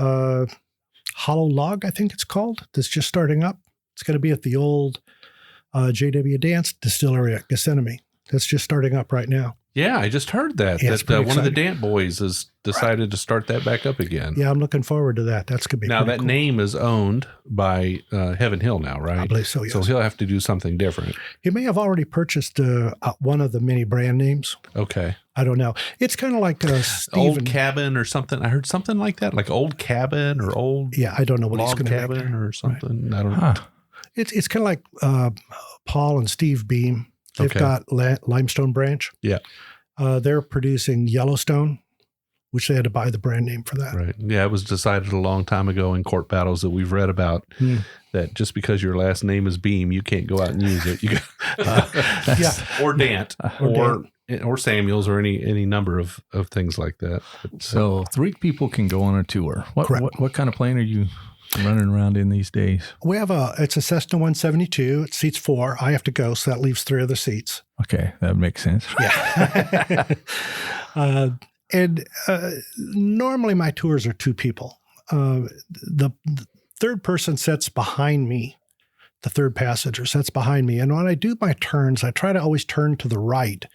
hollow log, I think it's called, that's just starting up. It's going to be at the old J.W. Dance distillery at Gethsemane. That's just starting up right now. Yeah, I just heard that. Yeah, it's that one of the pretty Dant boys has decided to start that back up again. Yeah, I'm looking forward to that. That's going to be Now, pretty that cool. name is owned by Heaven Hill now, right? I believe so, yes. So he'll have to do something different. He may have already purchased one of the many brand names. Okay. I don't know. It's kind of like Stephen. Old Cabin or something. I heard something like that, like Old Cabin or Old Yeah, I don't know what he's Log going to make. Cabin or something. I don't know. Huh. It's kind of like Paul and Steve Beam. They've Okay. got Limestone Branch. Yeah. They're producing Yellowstone, which they had to buy the brand name for that. Right. Yeah, it was decided a long time ago in court battles that we've read about that just because your last name is Beam, you can't go out and use it. You Yeah. or Dant or Samuels or any number of things like that. But, So 3 people can go on a tour. Correct. What kind of plane are you running around in these days? We have it's a Cessna 172. It seats 4. I have to go, so that leaves 3 other seats. Okay, that makes sense. Yeah. Normally my tours are 2 people. The third person sits behind me. The third passenger sits behind me. And when I do my turns, I try to always turn to the right.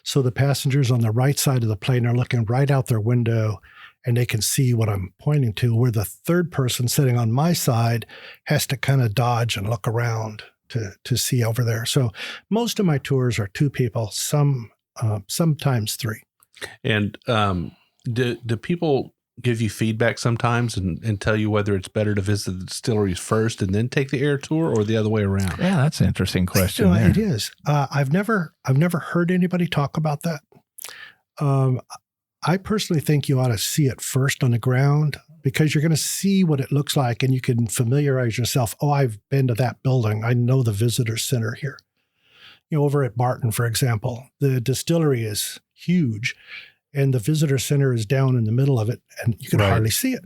So the passengers on the right side of the plane are looking right out their window and they can see what I'm pointing to, where the third person sitting on my side has to kind of dodge and look around to see over there. So most of my tours are 2 people, sometimes 3. And do people give you feedback sometimes and tell you whether it's better to visit the distilleries first and then take the air tour or the other way around? Yeah, that's an interesting question. You know, there. it is. I've never heard anybody talk about that. I personally think you ought to see it first on the ground because you're going to see what it looks like and you can familiarize yourself. Oh, I've been to that building. I know the visitor center here. You know, over at Barton, for example, the distillery is huge and the visitor center is down in the middle of it and you can hardly see it.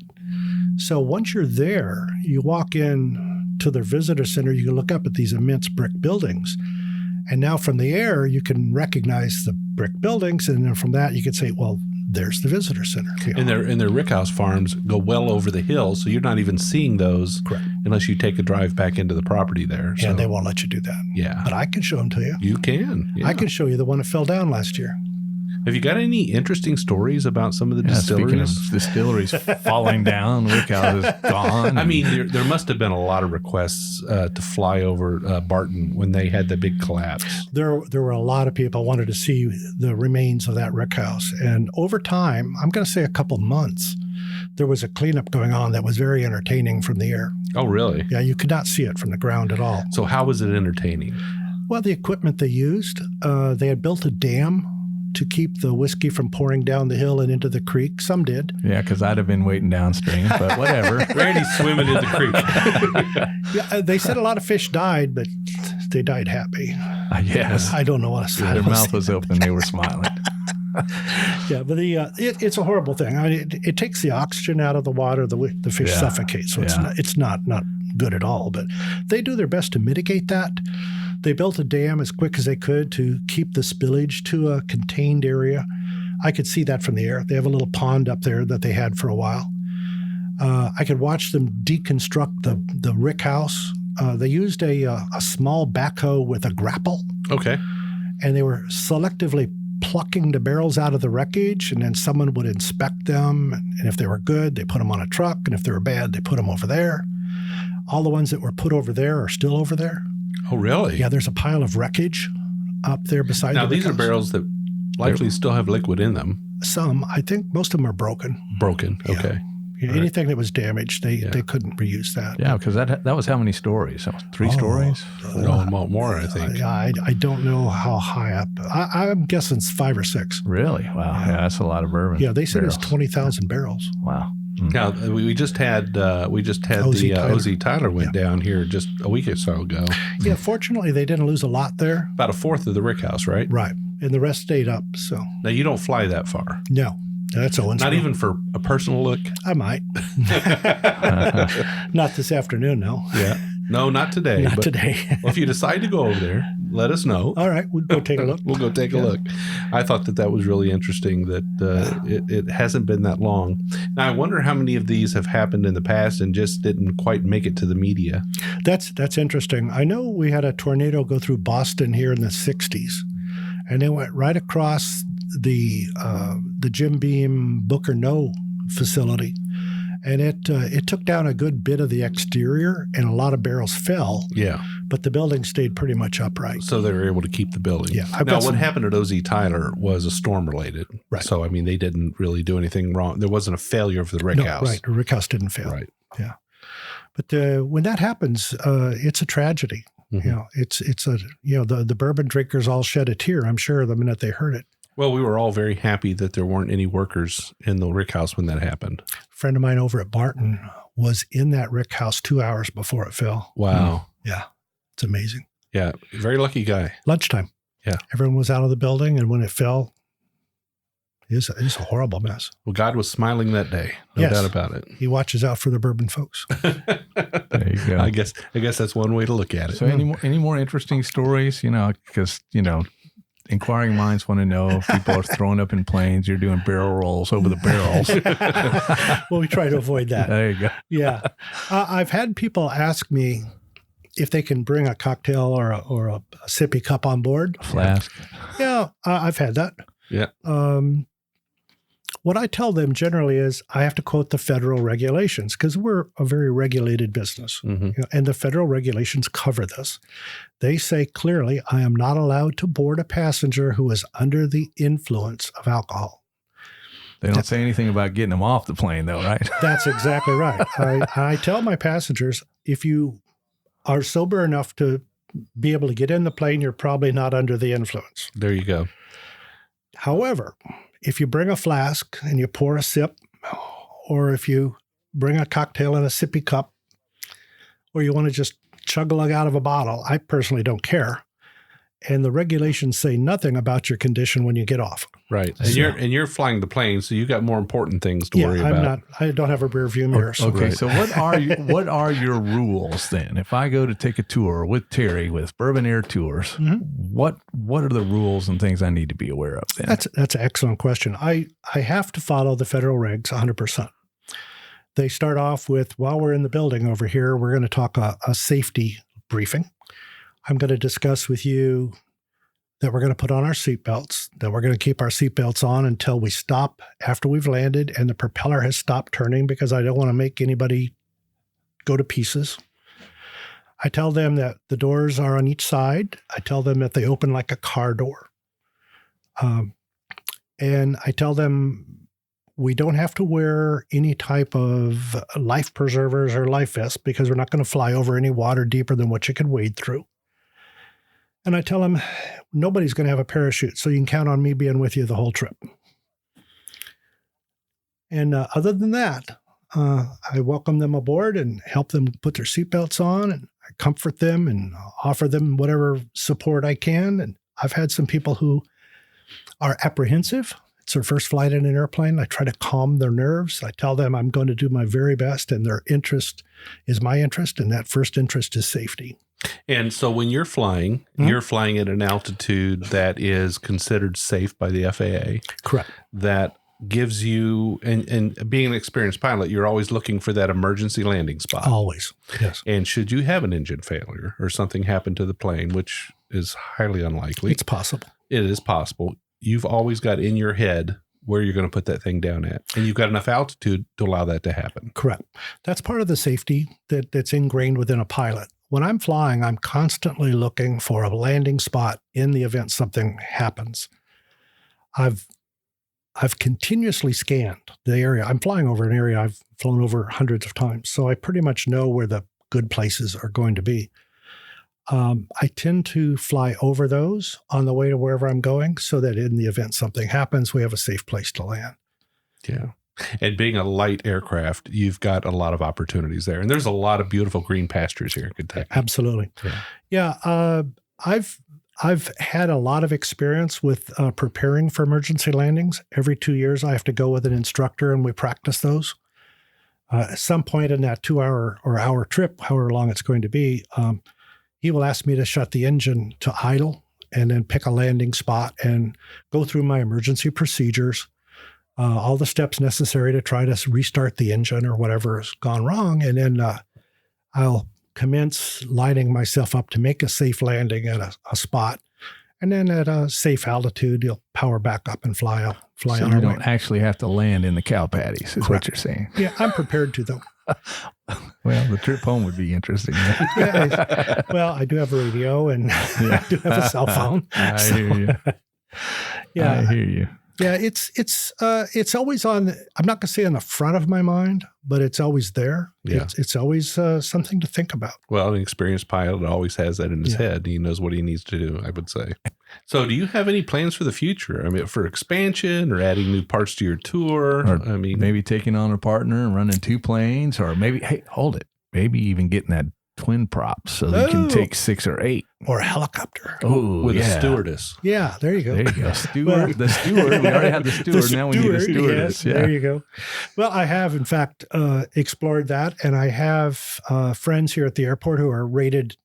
So once you're there, you walk in to their visitor center, you can look up at these immense brick buildings. And now from the air, you can recognize the brick buildings. And then from that, you can say, well, there's the visitor center. And their rickhouse farms go well over the hill, so you're not even seeing those unless you take a drive back into the property there. Yeah, so, they won't let you do that. Yeah. But I can show them to you. You can. Yeah. I can show you the one that fell down last year. Have you got any interesting stories about some of the Speaking of distilleries? distilleries falling down, rickhouse is gone. I mean, there must have been a lot of requests to fly over Barton when they had the big collapse. There were a lot of people wanted to see the remains of that rick house. And over time, I'm going to say a couple months, there was a cleanup going on that was very entertaining from the air. Oh, really? Yeah, you could not see it from the ground at all. So how was it entertaining? Well, the equipment they used, they had built a dam to keep the whiskey from pouring down the hill and into the creek. Some did. Yeah, because I'd have been waiting downstream, but whatever. Randy's swimming in the creek. Yeah, they said a lot of fish died, but they died happy. Yes. I don't know what else. Their mouth was open. They were smiling. Yeah, but it's a horrible thing. I mean, it takes the oxygen out of the water. The fish suffocate, so it's not good at all. But they do their best to mitigate that. They built a dam as quick as they could to keep the spillage to a contained area. I could see that from the air. They have a little pond up there that they had for a while. I could watch them deconstruct the rick house. They used a small backhoe with a grapple. Okay. And they were selectively plucking the barrels out of the wreckage, and then someone would inspect them. And if they were good, they put them on a truck. And if they were bad, they put them over there. All the ones that were put over there are still over there. Oh, really? Yeah, there's a pile of wreckage up there beside Now, the these are house. barrels that likely still have liquid in them. Some, I think most of them are broken. Broken. Yeah. Okay. Yeah, anything that was damaged, they couldn't reuse that. Yeah, because that was how many stories? So 3 stories? No, more, I think. I don't know how high up. I'm guessing it's 5 or 6. Really? Wow. Yeah, that's a lot of bourbon. Yeah, they said barrels. it's 20,000 barrels. Wow. Now we just had O.Z. Tyler. O.Z. Tyler went down here just a week or so ago. Yeah, fortunately they didn't lose a lot there. About a fourth of the rick house, right? Right, and the rest stayed up. So Now you don't fly that far. no, that's Owens. Not even for a personal look. I might. Not this afternoon, no. Yeah. No, not today. Not but today. Well, if you decide to go over there, let us know. All right, we'll go take a look. We'll go take a look. I thought that was really interesting that it hasn't been that long. Now, I wonder how many of these have happened in the past and just didn't quite make it to the media. That's interesting. I know we had a tornado go through Boston here in the 60s, and it went right across the Jim Beam Booker No facility. And it took down a good bit of the exterior, and a lot of barrels fell. Yeah. But the building stayed pretty much upright. So they were able to keep the building. Yeah. Now, what happened at O.Z. Tyler was a storm related. Right. So, I mean, they didn't really do anything wrong. There wasn't a failure for the rick house. Right. The rick house didn't fail. Right. Yeah. But when that happens, it's a tragedy. Mhm. You know, it's the bourbon drinkers all shed a tear, I'm sure, the minute they heard it. Well, we were all very happy that there weren't any workers in the rick house when that happened. A friend of mine over at Barton was in that rick house 2 hours before it fell. Wow. Yeah. It's amazing. Yeah. Very lucky guy. Lunchtime. Yeah. Everyone was out of the building, and when it fell, it's a horrible mess. Well, God was smiling that day. No Yes. doubt about it. He watches out for the bourbon folks. There you go. I guess that's one way to look at it. So any more interesting stories? You know, because, inquiring minds want to know if people are throwing up in planes. You're doing barrel rolls over the barrels. Well, we try to avoid that. There you go. Yeah. I've had people ask me if they can bring a cocktail or a sippy cup on board. Flask. Yeah, I've had that. Yeah. What I tell them generally is I have to quote the federal regulations because we're a very regulated business. Mhm. And the federal regulations cover this. They say clearly, I am not allowed to board a passenger who is under the influence of alcohol. They don't say anything about getting them off the plane, though, right? That's exactly right. I tell my passengers, if you are sober enough to be able to get in the plane, you're probably not under the influence. There you go. However, if you bring a flask and you pour a sip, or if you bring a cocktail in a sippy cup, or you want to just chug a lug out of a bottle, I personally don't care. And the regulations say nothing about your condition when you get off. Right. And you're flying the plane, so you got more important things to worry I'm about. not. I don't have a rear view mirror. So Okay, so what are your rules then? If I go to take a tour with Terry with Bourbon Air Tours, what are the rules and things I need to be aware of then? That's an excellent question. I have to follow the federal regs 100%. They start off with, while we're in the building over here, we're going to talk a safety briefing. I'm going to discuss with you that we're going to put on our seatbelts, that we're going to keep our seatbelts on until we stop after we've landed and the propeller has stopped turning, because I don't want to make anybody go to pieces. I tell them that the doors are on each side. I tell them that they open like a car door. And I tell them We don't have to wear any type of life preservers or life vests because we're not going to fly over any water deeper than what you can wade through. And I tell them, nobody's going to have a parachute, so you can count on me being with you the whole trip. And other than that, I welcome them aboard and help them put their seatbelts on, and I comfort them and offer them whatever support I can. And I've had some people who are apprehensive. It's their first flight in an airplane. I try to calm their nerves. I tell them I'm going to do my very best, and their interest is my interest, and that first interest is safety. And so when you're flying, you're flying at an altitude that is considered safe by the FAA. Correct. That gives you, and being an experienced pilot, you're always looking for that emergency landing spot. Always, yes. And should you have an engine failure or something happen to the plane, which is highly unlikely. It's possible. It is possible. You've always got in your head where you're going to put that thing down at. And you've got enough altitude to allow that to happen. Correct. That's part of the safety that's ingrained within a pilot. When I'm flying, I'm constantly looking for a landing spot in the event something happens. I've continuously scanned the area. I'm flying over an area I've flown over hundreds of times, so I pretty much know where the good places are going to be. I tend to fly over those on the way to wherever I'm going so that in the event something happens, we have a safe place to land. Yeah. And being a light aircraft, you've got a lot of opportunities there. And there's a lot of beautiful green pastures here in Kentucky. Absolutely. Yeah. I've had a lot of experience with preparing for emergency landings. Every 2 years, I have to go with an instructor and we practice those. At some point in that 2 hour or hour trip, however long it's going to be, he will ask me to shut the engine to idle and then pick a landing spot and go through my emergency procedures, all the steps necessary to try to restart the engine or whatever has gone wrong. And then I'll commence lining myself up to make a safe landing at a spot. And then at a safe altitude, you'll power back up and fly on so our you way. don't actually have to land in the cow patties, is what you're saying. Yeah, I'm prepared to, though. Well, the trip home would be interesting. Well, I do have a radio and I do have a cell phone. I hear you. Yeah, I hear you. Yeah, it's always on. I'm not going to say on the front of my mind, but it's always there. Yeah. It's always something to think about. Well, an experienced pilot always has that in his head. He knows what he needs to do, I would say. So do you have any plans for the future? I mean, for expansion or adding new parts to your tour? Or I mean, maybe taking on a partner and running 2 planes, or maybe, hey, hold it. Maybe even getting that twin props so that you can take 6 or 8. Or a helicopter. Oh, with a stewardess. Yeah, there you go. There you go. Steward. The steward. We already had the steward. Now we need a stewardess. Yes, there you go. Well, I have, in fact, explored that. And I have friends here at the airport who are rated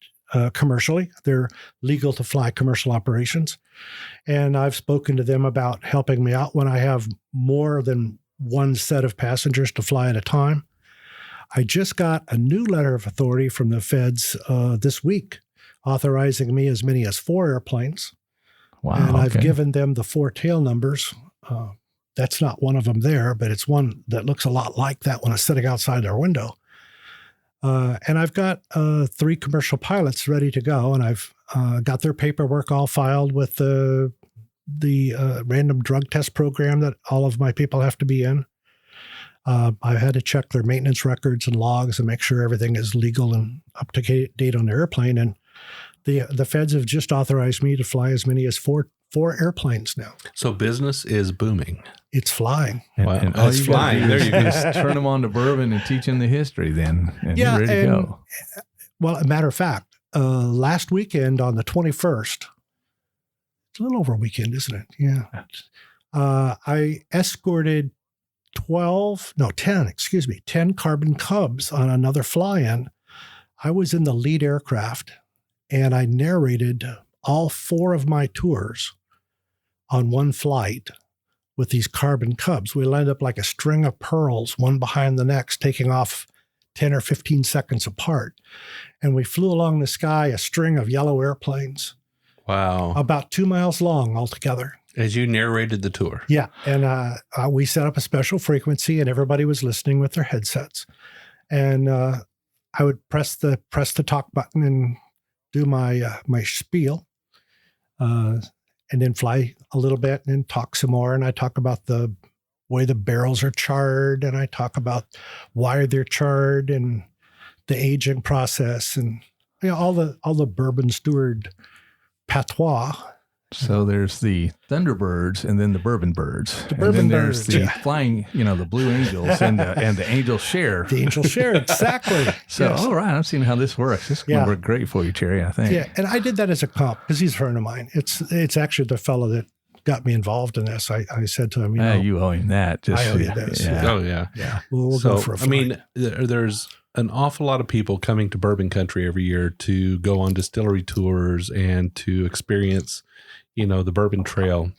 commercially. They're legal to fly commercial operations. And I've spoken to them about helping me out when I have more than one set of passengers to fly at a time. I just got a new letter of authority from the feds this week, authorizing me as many as 4 airplanes. Wow. And I've given them the 4 tail numbers. That's not one of them there, but it's one that looks a lot like that one is sitting outside their window. And I've got 3 commercial pilots ready to go, and I've got their paperwork all filed with the random drug test program that all of my people have to be in. I had to check their maintenance records and logs and make sure everything is legal and up to date on the airplane. And the feds have just authorized me to fly as many as 4 airplanes now. So business is booming. It's flying. And, Wow. and all It's you gotta flying. do There is you go. just turn them on to bourbon and teach them the history then. And Yeah, you're ready to go. Well, a matter of fact, last weekend on the 21st, it's a little over a weekend, isn't it? Yeah. I escorted 10 Carbon Cubs on another fly-in. I was in the lead aircraft, and I narrated all 4 of my tours on one flight with these Carbon Cubs. We lined up like a string of pearls, one behind the next, taking off 10 or 15 seconds apart. And we flew along the sky, a string of yellow airplanes, Wow. about 2 miles long altogether. As you narrated the tour. Yeah. And we set up a special frequency, and everybody was listening with their headsets. And I would press the talk button and do my spiel, and then fly a little bit and then talk some more. And I talk about the way the barrels are charred, and I talk about why they're charred and the aging process, and all the bourbon steward patois. So there's the Thunderbirds and then the Bourbon Birds. The Bourbon and then there's Birds, the flying, the Blue Angels and the Angel Share. The Angel Share, exactly. So, yes. all right, I'm seeing how this works. This is going to work great for you, Terry, I think. Yeah, and I did that as a comp because he's a friend of mine. It's actually the fellow that got me involved in this. I said to him, you owe him that. I owe you this. Yeah. Oh, yeah. Yeah. We'll go for a flight. There's an awful lot of people coming to bourbon country every year to go on distillery tours and to experience, the bourbon trail.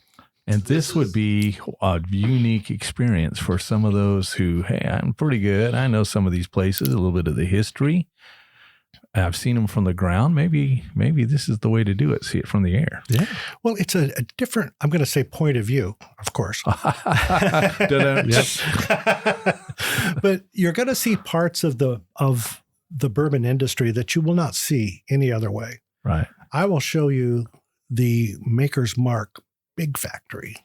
And this would be a unique experience for some of those who, hey, I'm pretty good. I know some of these places, a little bit of the history. I've seen them from the ground. Maybe this is the way to do it. See it from the air. Yeah. Well, it's a different, I'm going to say point of view, of course. But you're going to see parts of the bourbon industry that you will not see any other way. Right. I will show you the Maker's Mark big factory.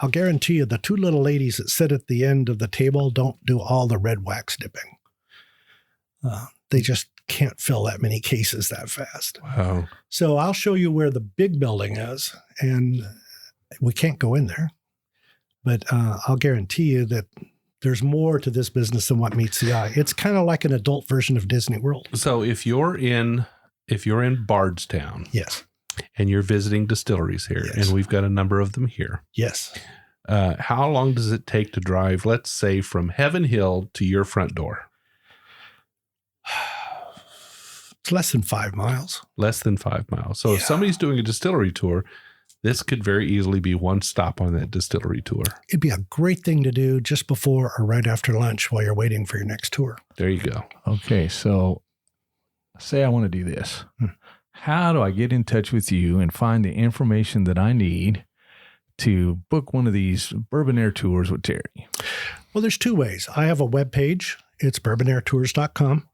I'll guarantee you the two little ladies that sit at the end of the table don't do all the red wax dipping. They just can't fill that many cases that fast. Wow. So I'll show you where the big building is, and we can't go in there, but I'll guarantee you that there's more to this business than what meets the eye. It's kind of like an adult version of Disney World. So if you're in Bardstown, yes, and you're visiting distilleries here, yes, and we've got a number of them here. Yes. How long does it take to drive, let's say, from Heaven Hill to your front door? It's less than 5 miles. Less than 5 miles. So if somebody's doing a distillery tour, this could very easily be one stop on that distillery tour. It'd be a great thing to do just before or right after lunch while you're waiting for your next tour. There you go. Okay, so say I want to do this. How do I get in touch with you and find the information that I need to book one of these Bourbon Air Tours with Terry? Well, there's two ways. I have a webpage. It's bourbonairtours.com.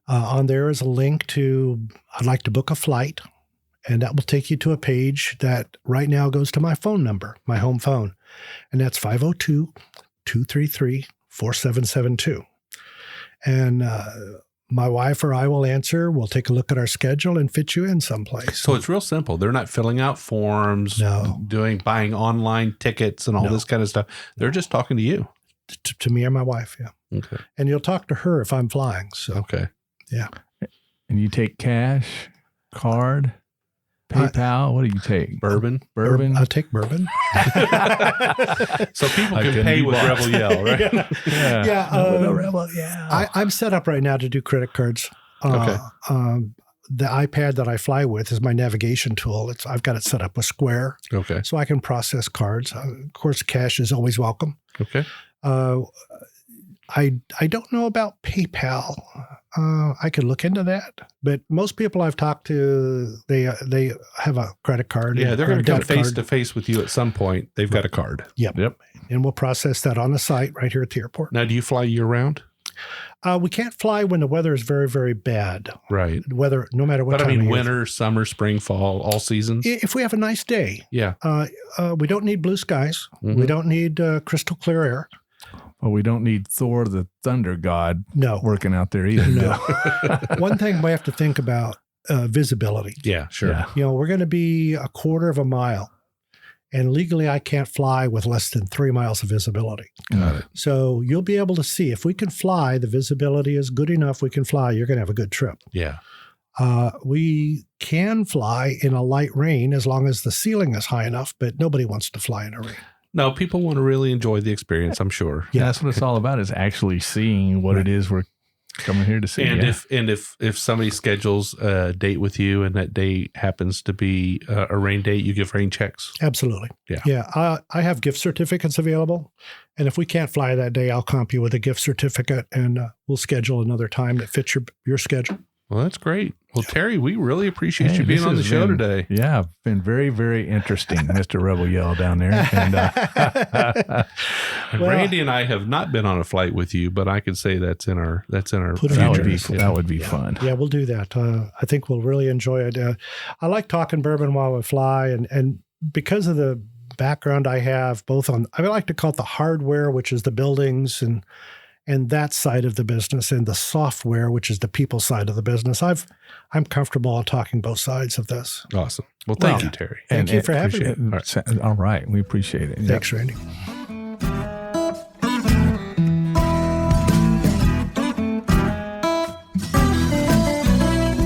On there is a link to, I'd like to book a flight, and that will take you to a page that right now goes to my phone number, my home phone, and that's 502-233-4772. And my wife or I will answer. We'll take a look at our schedule and fit you in someplace. So it's real simple. They're not filling out forms, buying online tickets and all this kind of stuff. They're just talking to you. To me or my wife, yeah. Okay. And you'll talk to her if I'm flying. So okay. Yeah. And you take cash, card, PayPal. What do you take? Bourbon. I'll take bourbon. So people can pay with Rebel Yell, right? Yeah. I'm set up right now to do credit cards. Okay. The iPad that I fly with is my navigation tool. I've got it set up with Square. Okay. So I can process cards. Of course, cash is always welcome. Okay. I don't know about PayPal. I could look into that, but most people I've talked to, they have a credit card. Yeah, they're going to come face to face with you at some point. They've got a card. Yep. And we'll process that on the site right here at the airport. Now, do you fly year round? We can't fly when the weather is very, very bad. Right. Weather, no matter what time of year. Winter, summer, spring, fall, all seasons. If we have a nice day. Yeah. We don't need blue skies. Mm-hmm. We don't need crystal clear air. Well, we don't need Thor, the thunder god, working out there either. No. One thing we have to think about, visibility. Yeah, sure. Yeah. We're going to be a quarter of a mile, and legally I can't fly with less than 3 miles of visibility. Got it. So you'll be able to see if we can fly, the visibility is good enough, we can fly, you're going to have a good trip. Yeah. We can fly in a light rain as long as the ceiling is high enough, but nobody wants to fly in a rain. No, people want to really enjoy the experience, I'm sure. Yeah, that's what it's all about, is actually seeing what it is we're coming here to see. And if somebody schedules a date with you and that date happens to be a rain date, you give rain checks. Absolutely. Yeah. Yeah. I have gift certificates available. And if we can't fly that day, I'll comp you with a gift certificate, and we'll schedule another time that fits your schedule. Well, that's great. Well, Terry, we really appreciate you being on the show today. Yeah, been very, very interesting, Mr. Rebel Yell down there. And Randy and I have not been on a flight with you, but I could say that's in our future. That would be fun. Yeah, we'll do that. I think we'll really enjoy it. I like talking bourbon while we fly, and because of the background I have, both on, I like to call it the hardware, which is the buildings and that side of the business, and the software, which is the people side of the business. I'm comfortable on talking both sides of this. Awesome. Well, thank you, Terry. Thank you for having me. All right. We appreciate it. Thanks, Randy.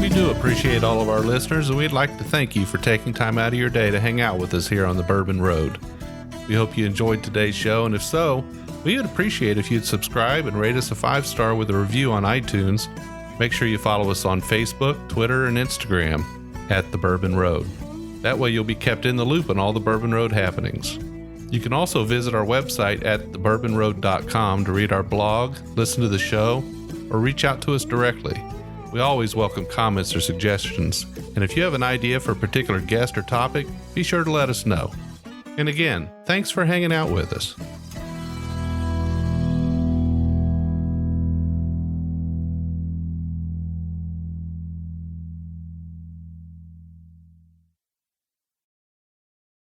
We do appreciate all of our listeners, and we'd like to thank you for taking time out of your day to hang out with us here on the Bourbon Road. We hope you enjoyed today's show, and if so, we would appreciate if you'd subscribe and rate us a 5-star with a review on iTunes. Make sure you follow us on Facebook, Twitter, and Instagram at The Bourbon Road. That way you'll be kept in the loop on all the Bourbon Road happenings. You can also visit our website at thebourbonroad.com to read our blog, listen to the show, or reach out to us directly. We always welcome comments or suggestions, and if you have an idea for a particular guest or topic, be sure to let us know. And again, thanks for hanging out with us.